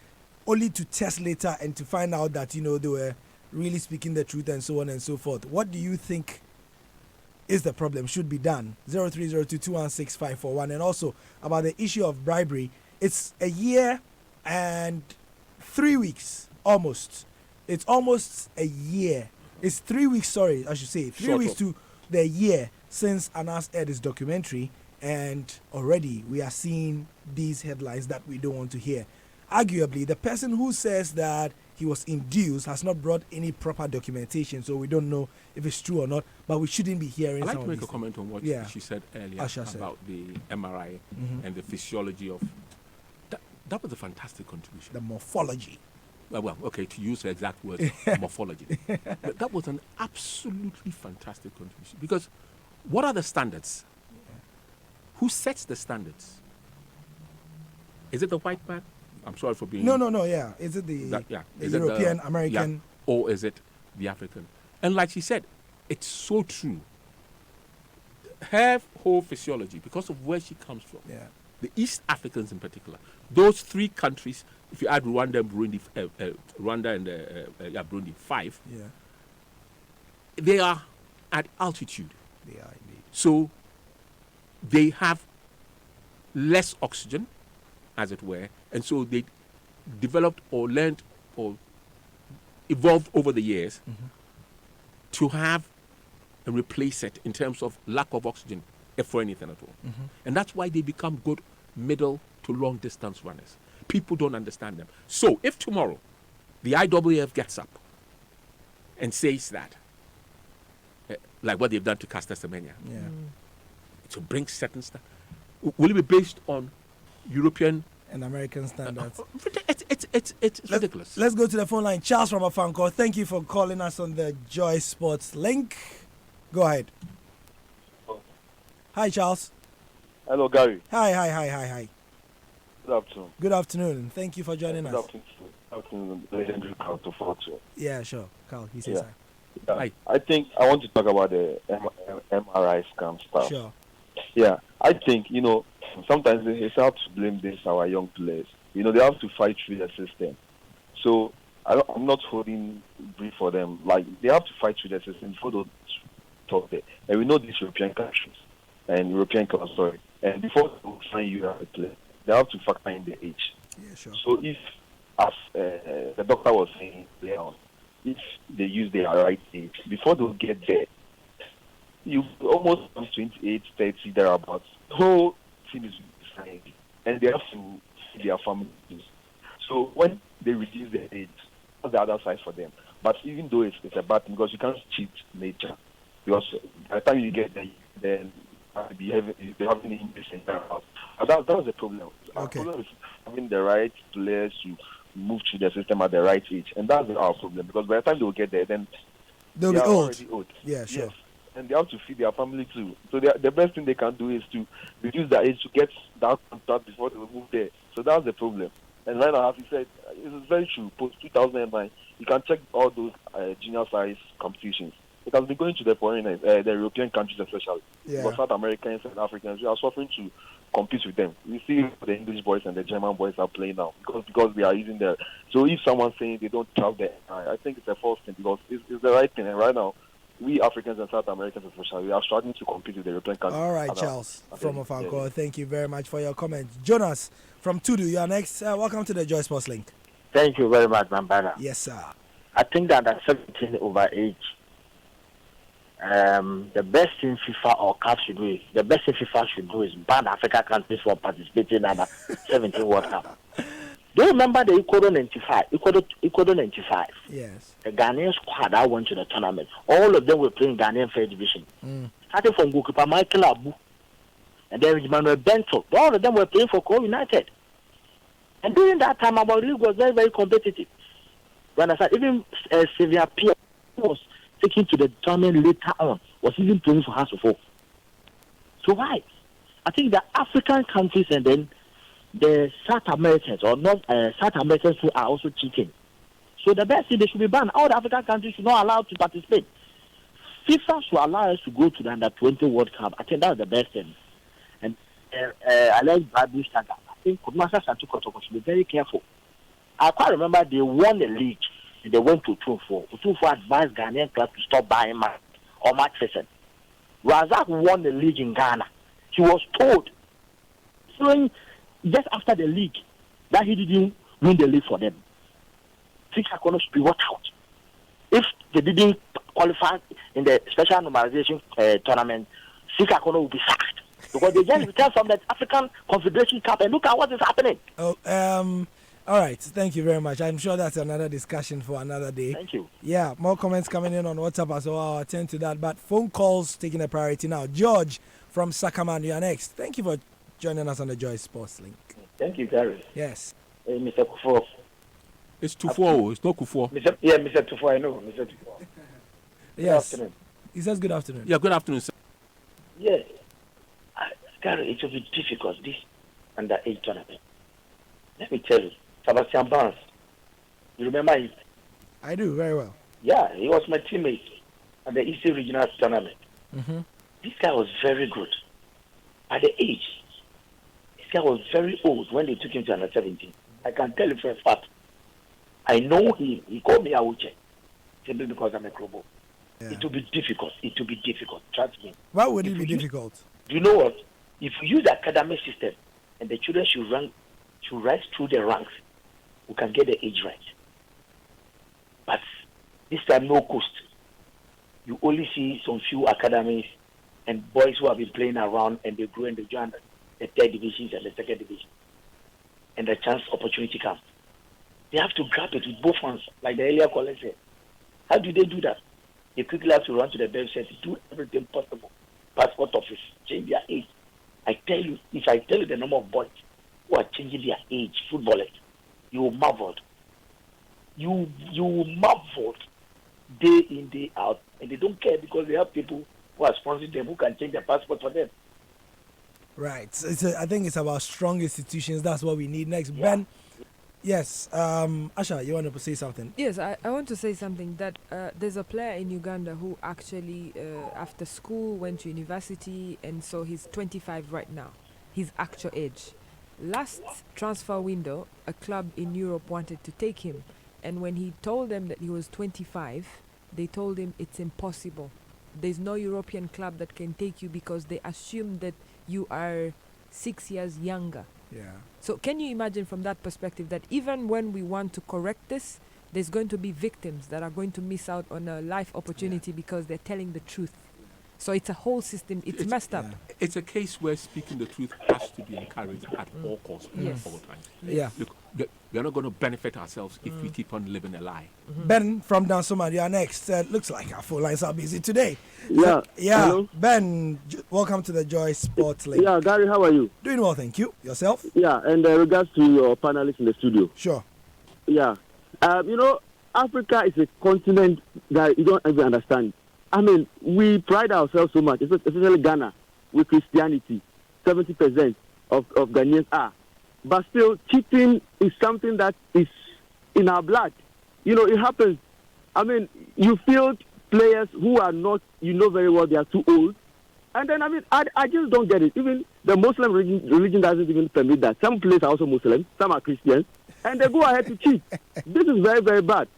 only to test later and to find out that, you know, they were really speaking the truth and so on and so forth. What do you think is the problem? Should be done? 0302216541. And also about the issue of bribery, it's a year and 3 weeks almost. It's almost a year. It's 3 weeks, sorry, I should say. 3 weeks to the year since Anas aired his documentary, and already we are seeing these headlines that we don't want to hear. Arguably, the person who says that he was induced has not brought any proper documentation, so we don't know if it's true or not, but we shouldn't be hearing I'd like some to of make a comment on what she said earlier Asha about the MRI and the physiology of... That was a fantastic contribution. The morphology. Well, okay, to use the exact words, morphology. But that was an absolutely fantastic contribution, because what are the standards? Who sets the standards? Is it the white man? I'm sorry for being... No, yeah. Is it the European, American? Yeah. Or is it the African? And like she said, it's so true. Her whole physiology, because of where she comes from, the East Africans in particular, those three countries, if you add Rwanda and Burundi, Burundi, 5, they are at altitude. They are indeed. So they have less oxygen, as it were, and so they developed or learned or evolved over the years to have and replace it in terms of lack of oxygen, if for anything at all. And that's why they become good middle to long distance runners. People don't understand them. So if tomorrow the IWF gets up and says that, like what they've done to Caster Semenya, to bring certain stuff, will it be based on European and American standards? It's ridiculous. Let's go to the phone line. Charles from Afanko, thank you for calling us on the Joy Sports link. Go ahead. Hi, Charles. Hello, Gary. Hi. Good afternoon. Good afternoon. Thank you for joining us. Good afternoon, legendary Carl to Fortune. Yeah, sure. Carl, he says hi. I think I want to talk about the MRI scam stuff. Sure. Yeah, I think, you know, sometimes it's hard to blame this our young players. You know, they have to fight through the system. So I'm not holding brief for them. Like, they have to fight through the system before they talk there. And we know these European countries and European clubs, and before they sign you as a player, they have to factor in the age. Yeah, sure. So if, as the doctor was saying earlier on, if they use their right age, before they get there, you almost come 28, 30, thereabouts. The whole team is signed, and they have to feed their families. So when they reduce their age, that's the other side for them. But even though it's a bad thing, because you can't cheat nature, because by the time you get there, then they have any interest in their house. That was the problem. Okay. Our problem is having the right players to move through the system at the right age, and that's our problem. Because by the time they will get there, then they'll they be are old. already old. Yeah, sure. Yes. And they have to feed their family too. So the best thing they can do is to reduce their age to get that contract before they move there. So that's the problem. And right now, as you said, it's very true. Post 2009, you can check all those junior size competitions. It has been going to the foreigners, the European countries especially. Yeah. Because South Americans and Africans, we are suffering to compete with them. We see the English boys and the German boys are playing now because we are using the. So if someone's saying they don't have the, I think it's a false thing because it's the right thing. And right now, we Africans and South Americans especially, we are struggling to compete with the European countries. All right, Charles from Ofanko, thank you very much for your comments. Jonas from Tudu, you are next. Welcome to the Joy Sports Link. Thank you very much, Mambana. Yes, sir. I think that at 17 over age, the best thing FIFA or CAF should do is, the best thing FIFA should do is ban African countries from participating in the 17 World Cup. Do you remember the Ecuador 95? Ecuador 95. Yes. The Ghanaian squad that went to the tournament. All of them were playing Ghanaian Fair Division. Starting from goalkeeper Michael Abu, and then Emmanuel Bento. All of them were playing for Co United. And during that time, our league was very, very competitive. You understand? Even Sylvia Pierre was taken to the tournament later on, was even playing for House of Hope. So why? I think the African countries and then the South Americans or not South Americans who are also cheating. So the best thing, they should be banned. All the African countries should not allow to participate. FIFA should allow us to go to the Under-20 World Cup. I think that's the best thing. And I like Babu Saga. I think Kumasa Santu Kotoko should be very careful. I quite remember they won the league and they went to Utunfo. Utunfo advised Ghanaian club to stop buying match or match fixing. Razak won the league in Ghana. He was told, just after the league, that he didn't win the league for them. FIFA should be worked out. If they didn't qualify in the special normalization tournament, FIFA will be sacked. Because they just returned from the African Confederation Cup and look at what is happening. All right, thank you very much. I'm sure that's another discussion for another day. Thank you. Yeah, more comments coming in on WhatsApp as well. I'll attend to that. But phone calls taking a priority now. George from Sakaman, you are next. Thank you for joining us on the Joy Sports Link. Thank you, Gary. Yes. Mr. Kufo. It's Tufo, it's not Kufo. Mr. Tufo, I know, Mr. Tufo. Yes. Good afternoon. He says good afternoon. Yeah, good afternoon, sir. Yeah. Gary, it will be difficult, this under-age tournament. Let me tell you, Sebastian Barnes, you remember him? I do, very well. Yeah, he was my teammate at the Eastern Regional Tournament. Mm-hmm. This guy was very good. At the age, this guy was very old when they took him to under 17. I can tell you for a fact. I know him. He called me Auche simply because I'm a global. Yeah. It will be difficult. It will be difficult. Trust me. Why would it be difficult? Do you know what? If you use the academic system and the children should rise through the ranks, we can get the age right. But this time, no cost. You only see some few academies and boys who have been playing around and they grow and they join the third divisions and the second division. And the chance opportunity comes. They have to grab it with both hands, like the earlier caller said. How do they do that? They quickly have to run to the website to do everything possible. Passport office, change their age. I tell you, if I tell you the number of boys who are changing their age, footballers, you will marvel. You will marvel day in, day out. And they don't care because they have people who are sponsoring them who can change their passport for them. Right. I think it's about strong institutions. That's what we need next. Yeah. Ben, yes. Asha, you want to say something? Yes, I want to say something that there's a player in Uganda who actually, after school, went to university, and so he's 25 right now, his actual age. Last transfer window, a club in Europe wanted to take him, and when he told them that he was 25, they told him it's impossible. There's no European club that can take you because they assume that you are 6 years younger. Yeah. So can you imagine from that perspective that even when we want to correct this, there's going to be victims that are going to miss out on a life opportunity because they're telling the truth. So it's a whole system. It's messed up. It's a case where speaking the truth has to be encouraged at all costs, at all times. Yeah. Look, we're not going to benefit ourselves if we keep on living a lie. Ben from Dansoma, you are next. Looks like our phone lines are busy today. Yeah. Hello? Ben, welcome to the Joy Sports Link. Yeah, Gary, how are you? Doing well, thank you. Yourself? Yeah, and regards to your panelists in the studio. Sure. Yeah. Africa is a continent that you don't even understand. I mean, we pride ourselves so much, especially Ghana, with Christianity. 70% of Ghanaians are. But still, cheating is something that is in our blood. It happens. I mean, you field players who are not, very well, they are too old. And then, I just don't get it. Even the Muslim religion doesn't even permit that. Some players are also Muslims, some are Christians, and they go ahead to cheat. This is very, very bad.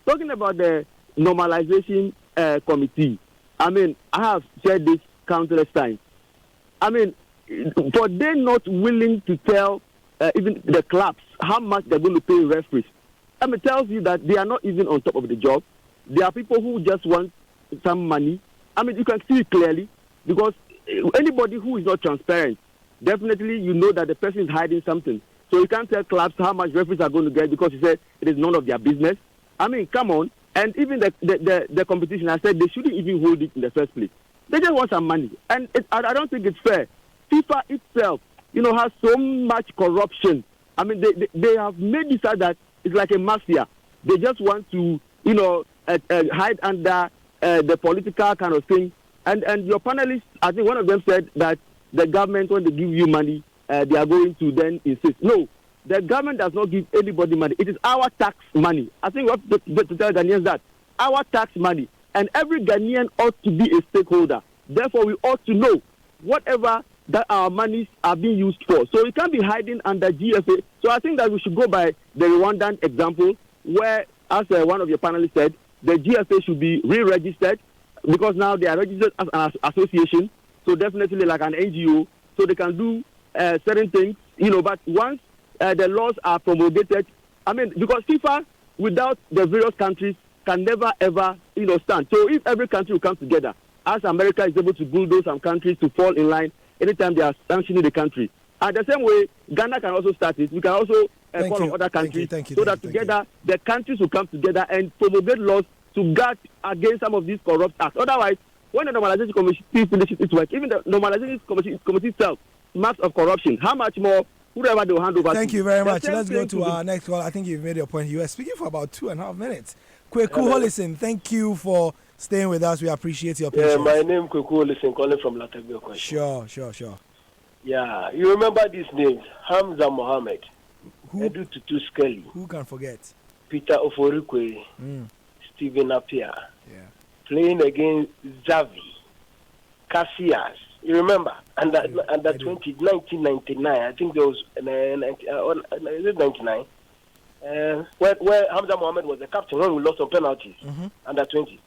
Talking about the normalization committee, I have said this countless times. For they not willing to tell even the clubs how much they're going to pay referees, tells you that they are not even on top of the job. There are people who just want some money. You can see it clearly because anybody who is not transparent, definitely you know that the person is hiding something. So you can't tell clubs how much referees are going to get because you said it is none of their business. Come on. And even the competition, I said they shouldn't even hold it in the first place. They just want some money. And I don't think it's fair. FIFA itself, has so much corruption. They have made this so that it's like a mafia. They just want to, hide under the political kind of thing. And your panelists, I think one of them said that the government, when they give you money, they are going to then insist. No, the government does not give anybody money. It is our tax money. I think we have to tell Ghanaians that. Our tax money. And every Ghanaian ought to be a stakeholder. Therefore, we ought to know whatever that our monies are being used for. So we can't be hiding under GFA. So I think that we should go by the Rwandan example where, as one of your panelists said, the GFA should be re-registered because now they are registered as an association, so definitely like an NGO, so they can do certain things, but once the laws are promulgated, because FIFA, without the various countries, can never ever, stand. So if every country will come together, as America is able to bulldoze some countries to fall in line anytime they are sanctioning the country. And the same way, Ghana can also start it. We can also call on other countries so that together the countries will come together and promulgate laws to guard against some of these corrupt acts. Otherwise, when the normalization committee finishes its work, even the normalization committee itself, maps of corruption, how much more, whoever they will hand over. Thank you very much. Let's go to our next call. I think you've made your point. You were speaking for about 2.5 minutes. Kweku Hollison, thank you for staying with us. We appreciate your patience. Yeah, my name is Kweku Hollison, calling from Latabio. Sure. Yeah, you remember these names: Hamza Mohammed, Edu Tutu Skelly. Who can forget? Peter Oforikwe, Stephen Appiah, playing against Xavi, Casillas. You remember? And that 1999, I think there was 99, where Hamza Mohammed was the captain when we lost on penalties under 20.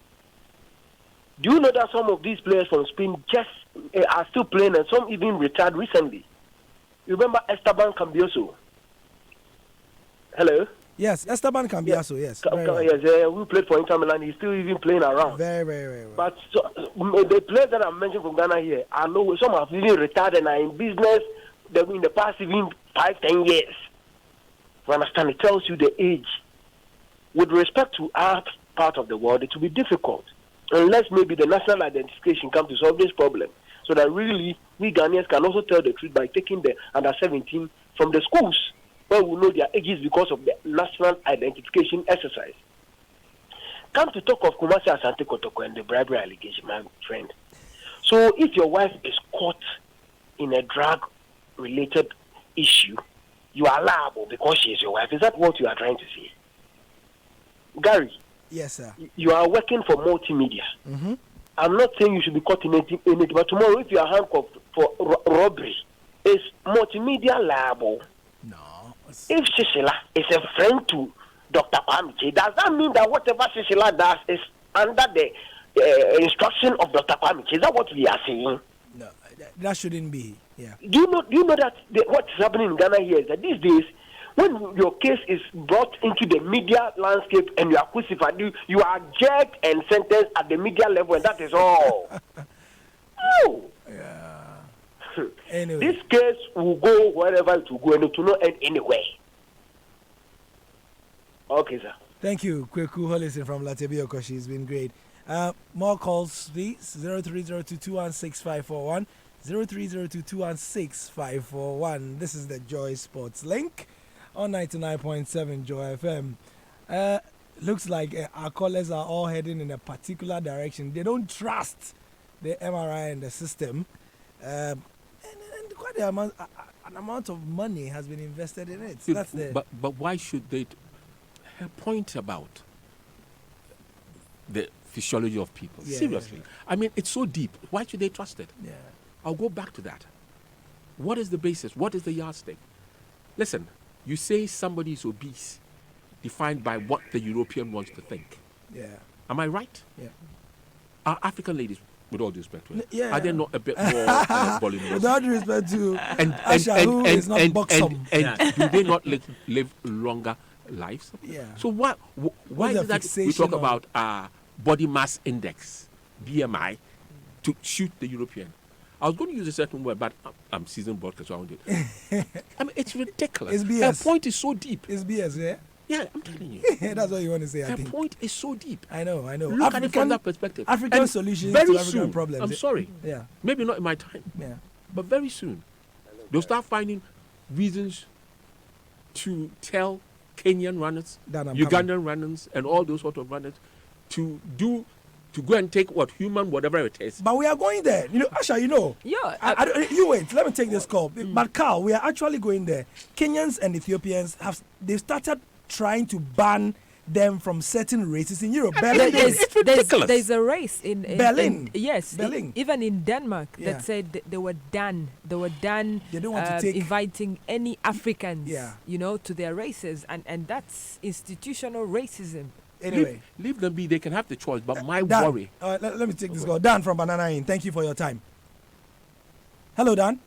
Do you know that some of these players from Spain just are still playing and some even retired recently? You remember Esteban Cambioso? Hello? Yes, Esteban Cambiaso, yes. Yes, we played for Inter Milan. He's still even playing around. Very well. But the players that I mentioned from Ghana here, I know some have even retired and are in business in the past even 5-10 years. You understand? It tells you the age. With respect to our part of the world, it will be difficult unless maybe the national identification comes to solve this problem. So that really we Ghanaians can also tell the truth by taking the under-17 from the schools where we know their ages because of the national identification exercise. Come to talk of Kumasi Asante Kotoko and the bribery allegation, my friend. So if your wife is caught in a drug-related issue, you are liable because she is your wife. Is that what you are trying to say? Gary? Yes, sir. You are working for multimedia. I'm not saying you should be caught in it, but tomorrow if you are handcuffed for robbery, is multimedia liable? No. If Shishila is a friend to Dr. Kwame, does that mean that whatever Shishila does is under the instruction of Dr. Kwame? Is that what we are saying? No, that shouldn't be. Yeah. Do you know that what is happening in Ghana here is that these days, when your case is brought into the media landscape and you are crucified, you are judged and sentenced at the media level, and that is all. No. Yeah. Anyway. This case will go wherever it will go, and it will not end anyway. Okay, sir. Thank you, Kweku Hollison from Latebio Koshi. It's been great. More calls, please. 0302216541. 0302216541. This is the Joy Sports Link on 99.7 Joy FM. Looks like our callers are all heading in a particular direction. They don't trust the MRI and the system. And quite an amount of money has been invested in it. So that's but why should they? Her point about the physiology of people. Yeah. Seriously. I mean, it's so deep. Why should they trust it? Yeah. I'll go back to that. What is the basis? What is the yardstick? Listen, you say somebody is obese, defined by what the European wants to think. Yeah. Am I right? Yeah. Are African ladies, with all due respect to it, Yeah. are they not a bit more voluminous? With all due respect to and Asha, who is not buxom. do they not live longer lives? Yeah. So why What's is the it that we fixation talk on- about body mass index, BMI, to shoot the European? I was going to use a certain word, but I'm seasoned broadcast, so I won't do it. I mean, it's ridiculous. It's BS. Her point is so deep. It's BS, yeah? Yeah, I'm telling you. That's what you want to say, I Her think. point is so deep. I know. Look at it from that perspective. African And solutions very to African soon, problems. I'm sorry. Yeah. Maybe not in my time. Yeah. But very soon, they'll start finding reasons to tell Kenyan runners, That I'm Ugandan runners, and all those sort of runners to go and take whatever it is. But we are going there. You know, Asha, you know. Yeah. You wait. Let me take this call. But Carl, we are actually going there. Kenyans and Ethiopians they've started trying to ban them from certain races in Europe. Berlin. It's ridiculous. There's a race in Berlin. yes, Berlin. even in Denmark Yeah. that said they were done. They were done. They don't want to take inviting any Africans, Yeah. to their races, and that's institutional racism. Anyway. Leave them be. They can have the choice. But my Dan, worry. let me take this call. Dan from Banana Inn. Thank you for your time. Hello, Dan.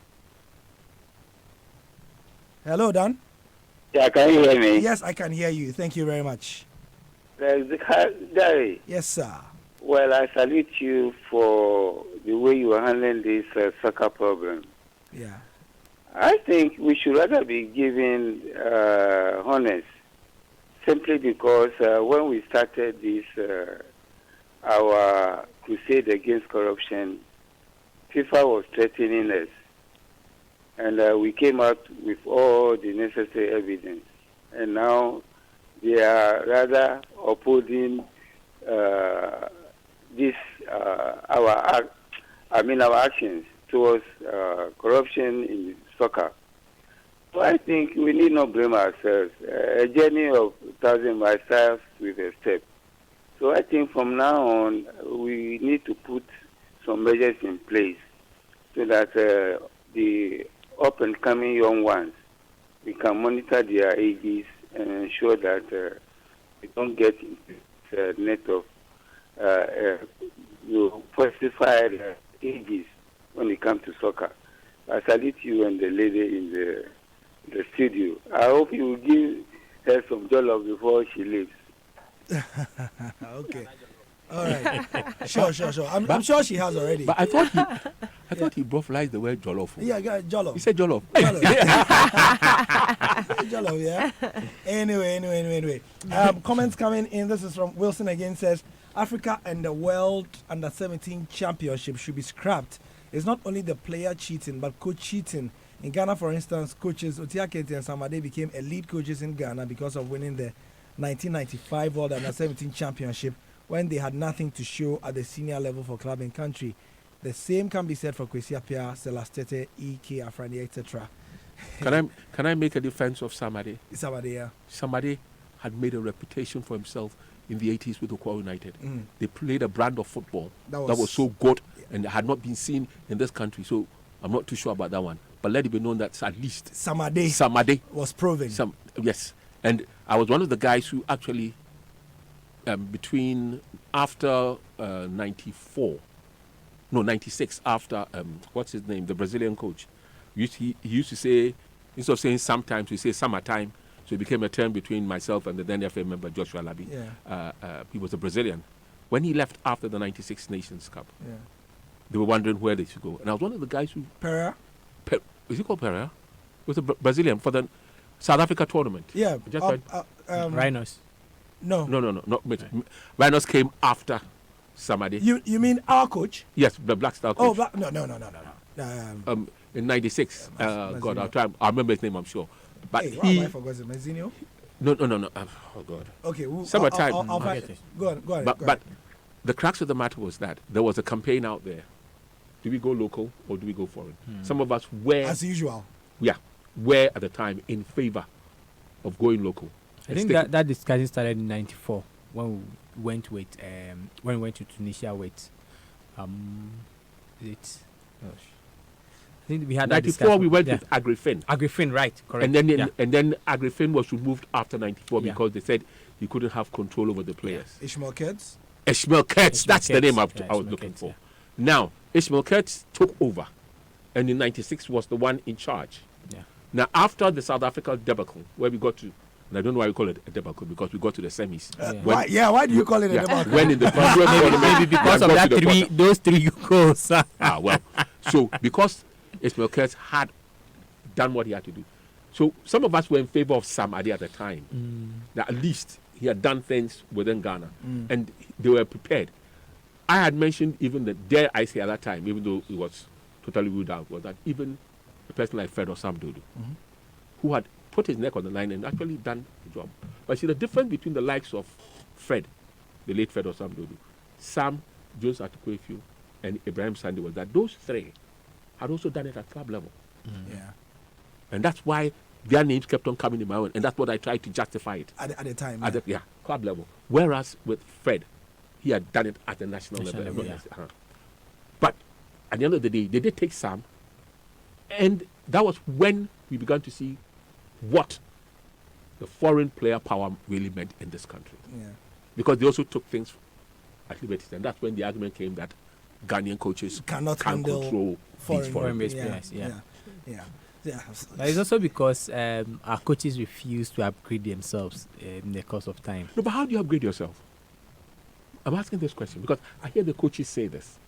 Hello, Dan. Yeah, can you hear me? Yes, I can hear you. Thank you very much. Gary. Yes, sir. Well, I salute you for the way you are handling this soccer problem. Yeah. I think we should rather be giving honors, simply because when we started this, our crusade against corruption, FIFA was threatening us. And we came out with all the necessary evidence. And now they are rather upholding this our actions towards corruption in soccer. So I think we need not blame ourselves. A journey of 1,000 miles starts with a step. So I think from now on we need to put some measures in place so that the up and coming young ones, we can monitor their ages and ensure that they don't get into the net of falsified ages when it comes to soccer. I salute you and the lady in the studio. I hope you will give her some jollof before she leaves. Okay. All right. Sure. I'm sure she has already. But I thought he brutalized the word jollof. Yeah, jollof. He said jollof. Jollof, yeah. Anyway. Comments coming in. This is from Wilson again. Says Africa and the World Under-17 Championship should be scrapped. It's not only the player cheating, but coach cheating. In Ghana, for instance, coaches Otiakete and Samade became elite coaches in Ghana because of winning the 1995 World Under-17 Championship when they had nothing to show at the senior level for club and country. The same can be said for Kwesi Appiah, Selastete, E.K. Afrani, etc. Can I make a defense of Samade? Samade, yeah. Samade had made a reputation for himself in the 80s with Okwa United. Mm. They played a brand of football That that was- was so good and had not been seen in this country. So I'm not too sure about that one. But let it be known that at least Samade was proven. Yes. And I was one of the guys who actually, after 96, after, what's his name, the Brazilian coach, he used to say, instead of saying sometimes, we say summertime. So it became a term between myself and the then FA member, Joshua Labi. Yeah. He was a Brazilian. When he left after the 96 Nations Cup, Yeah. they were wondering where they should go. And I was one of the guys who... Pereira? Is he called Pereira? He was a Brazilian for the South Africa tournament. Yeah. Just right. Rhinos. No. Not Rhinos came after Samade. You mean our coach? Yes, the Black Star Oh, coach. no. In 96, God, I remember his name, I'm sure. But Hey, why have I forgotten? Mazinho? No. Oh, God. Okay. Summertime. I'll find it. Go on. But the crux of the matter was that there was a campaign out there. Do we go local or do we go foreign? Some of us were... As usual. Yeah. Were at the time in favor of going local. I think that discussion started in 94 when went with when we went to Tunisia with it. I think we had that 94 discussion. we went Yeah. with Agrifin. Agrifin, right? Correct. And then Agrifin was removed after 94 Yeah. because they said you couldn't have control over the players. Ishmael Kurtz. Ishmael Kurtz, that's the name I was Ishmael looking Kurtz, for. Now, Ishmael Kurtz took over, and in 96 was the one in charge. Yeah. Now, after the South Africa debacle, where we got to, and I don't know why we call it a debacle, because we got to the semis. Why do you call it a debacle? When in the maybe because of that those three goals. well, so because Ishmael Kurtz had done what he had to do. So some of us were in favor of Sam Ade at the time. That at least he had done things within Ghana. And they were prepared. I had mentioned even that, dare I say at that time, even though it was totally ruled out, was that even a person like Fred Osamdodo, who had put his neck on the line and actually done the job. But see, the difference between the likes of Fred, the late Fred Osamdodo, Sam, Jones Atuquefiu, and Ibrahim Sande was that those three had also done it at club level. Yeah. And that's why their names kept on coming in my own. And that's what I tried to justify it. At the time. At the club level. Whereas with Fred, he had done it at the national level. But at the end of the day, they did take Sam. And that was when we began to see what the foreign player power really meant in this country. Yeah. Because they also took things at liberties. And that's when the argument came that Ghanaian coaches cannot can't handle control these foreign-based players. Yeah. But it's also because our coaches refuse to upgrade themselves in the course of time. No, but how do you upgrade yourself? I'm asking this question because I hear the coaches say this.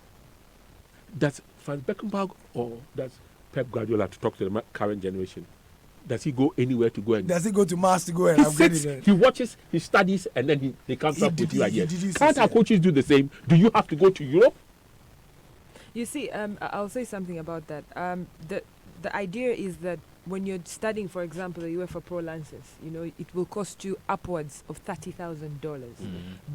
Does Franz Beckenbauer or does Pep Guardiola, to talk to the current generation, does he go anywhere to go and... Does he go to Mars to go and he upgrade sits, it? he watches, he studies, and then he comes up with you ideas. Did you Can't our coaches do the same? Do you have to go to Europe? You see, I'll say something about that. The idea is that when you're studying, for example, the UEFA Pro license, it will cost you upwards of $30,000.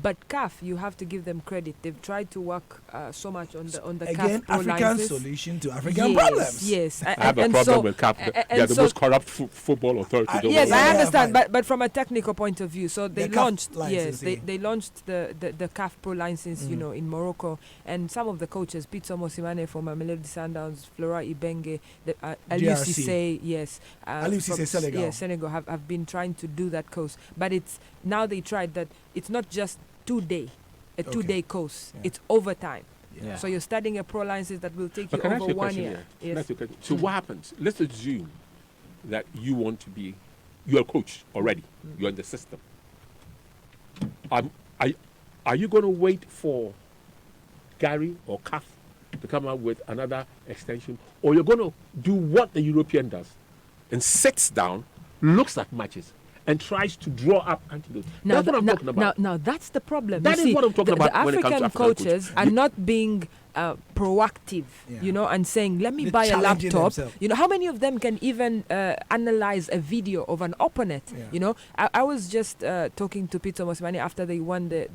But CAF, you have to give them credit. They've tried to work so much on the Again, CAF Pro African license. solution to African problems. Yes, I have a problem with CAF. They are the most corrupt football authority. Yes, I understand, but from a technical point of view, so they The launched. CAF license, They launched the CAF Pro license, in Morocco, and some of the coaches, Pete Somosimane from Mamelodi Sundowns, Flora Ibenge, Aliou Cissé, yes, Aliou Cissé, Senegal. Yes, Senegal have been trying to do that course, but it's now they tried that it's not just two-day course, it's overtime. Yeah. So you're studying a pro license that will take But you can I ask over you a 1 question year. here? Yes. So what happens? Let's assume that you want to be, you're a coach already. You're in the system. Are you going to wait for Gary or CAF to come up with another extension, or you're going to do what the European does and sits down, looks at matches, and tries to draw up antidotes? That's what I'm talking about. Now that's the problem. That is what I'm talking about The when it comes to African African coaches are not being proactive, and saying, let me They're buy a challenging laptop. themselves. How many of them can even analyze a video of an opponent? I was just talking to Peter Mosimane after they won the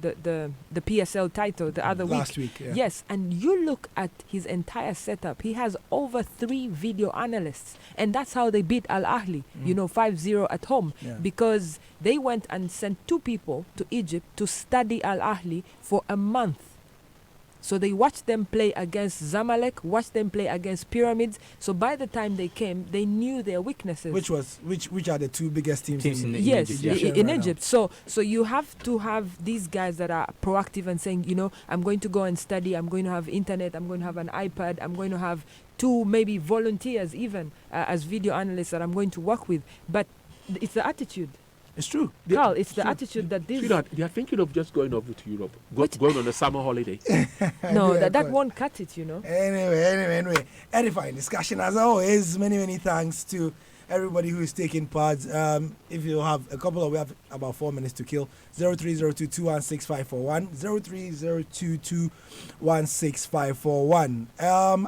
PSL title the other Last week. week, yeah. Yes, and you look at his entire setup. He has over 3 video analysts, and that's how they beat Al Ahly, 5-0 at home, because they went and sent 2 people to Egypt to study Al Ahly for a month. So they watched them play against Zamalek, watched them play against Pyramids. So by the time they came, they knew their weaknesses. Which are the 2 biggest teams in Egypt? In right Egypt. So you have to have these guys that are proactive and saying, I'm going to go and study. I'm going to have internet. I'm going to have an iPad. I'm going to have 2 maybe volunteers even as video analysts that I'm going to work with. But it's the attitude. It's true. Carl, it's the attitude that this... They are thinking of just going over to Europe, going on a summer holiday. No, that won't cut it, Anyway. Edifying discussion as always. Many thanks to everybody who is taking part. If you have we have about 4 minutes to kill. 0302216541. 0302216541.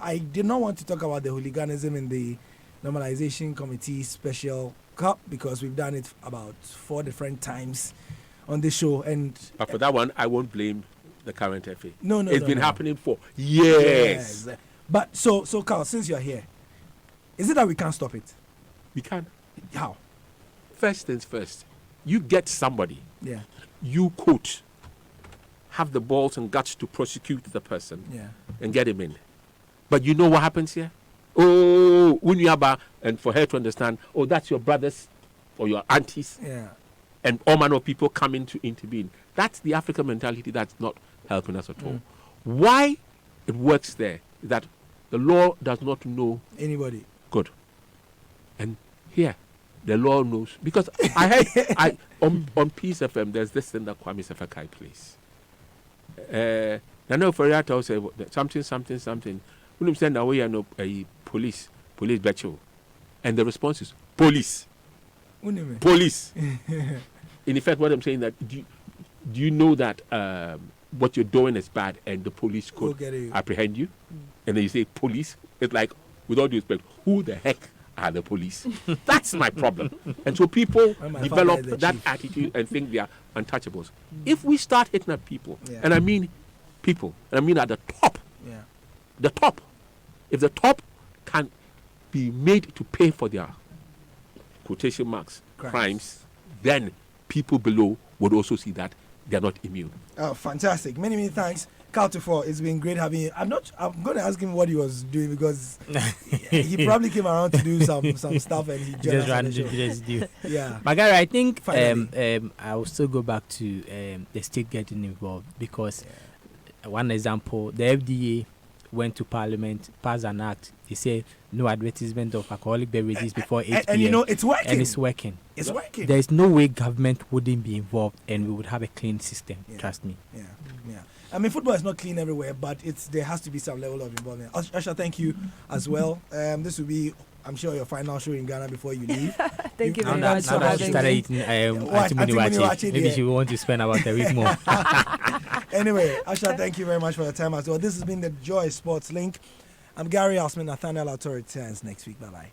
I did not want to talk about the hooliganism in the Normalization Committee Special Cup because we've done it about 4 different times on this show, and but for that one, I won't blame the current FA. It's been happening for years. Yes. But so Carl, since you're here, is it that we can't stop it? We can. How? First things first. You get somebody. Yeah. You coach. have the balls and guts to prosecute the person Yeah. and get him in. But you know what happens here? Oh, Unyaba, and for her to understand, oh, that's your brothers or your aunties, Yeah. and all manner of people coming to intervene. That's the African mentality that's not helping us at all. Why it works there is that the law does not know Anybody. good. And here, the law knows. Because I heard on Peace FM, there's this thing that Kwame Sefakai plays. Nano Ferriata say something. When you send away a police batch, and the response is police. Police. In effect, what I'm saying that do you know that what you're doing is bad and the police could apprehend you? And then you say police. It's like, with all due respect, who the heck are the police? That's my problem. And so people develop that attitude and think they are untouchables. If we start hitting at people, and I mean people, and I mean at the top, the top, if the top can be made to pay for their quotation marks crimes, then people below would also see that they are not immune. Oh, fantastic. Many thanks. Caltufo, it's been great having you. I'm going to ask him what he was doing because he probably came around to do some stuff and he just ran do. Yeah. Magari, I think I will still go back to the state getting involved because one example, the FDA went to Parliament, passed an act. They say no advertisement of alcoholic beverages before 8 p.m. And you know, it's working. And it's working. It's working. There is no way government wouldn't be involved and we would have a clean system. Trust me. Yeah. I mean, football is not clean everywhere, but there has to be some level of involvement. Asha, thank you as well. This will be, I'm sure, your final show in Ghana before you leave. Thank you very much for having me. Started eating maybe she will want to spend about a week more. Anyway, Asha, thank you very much for your time as well. This has been the Joy Sports Link. I'm Gary Osman. Nathaniel Authority returns next week. Bye-bye.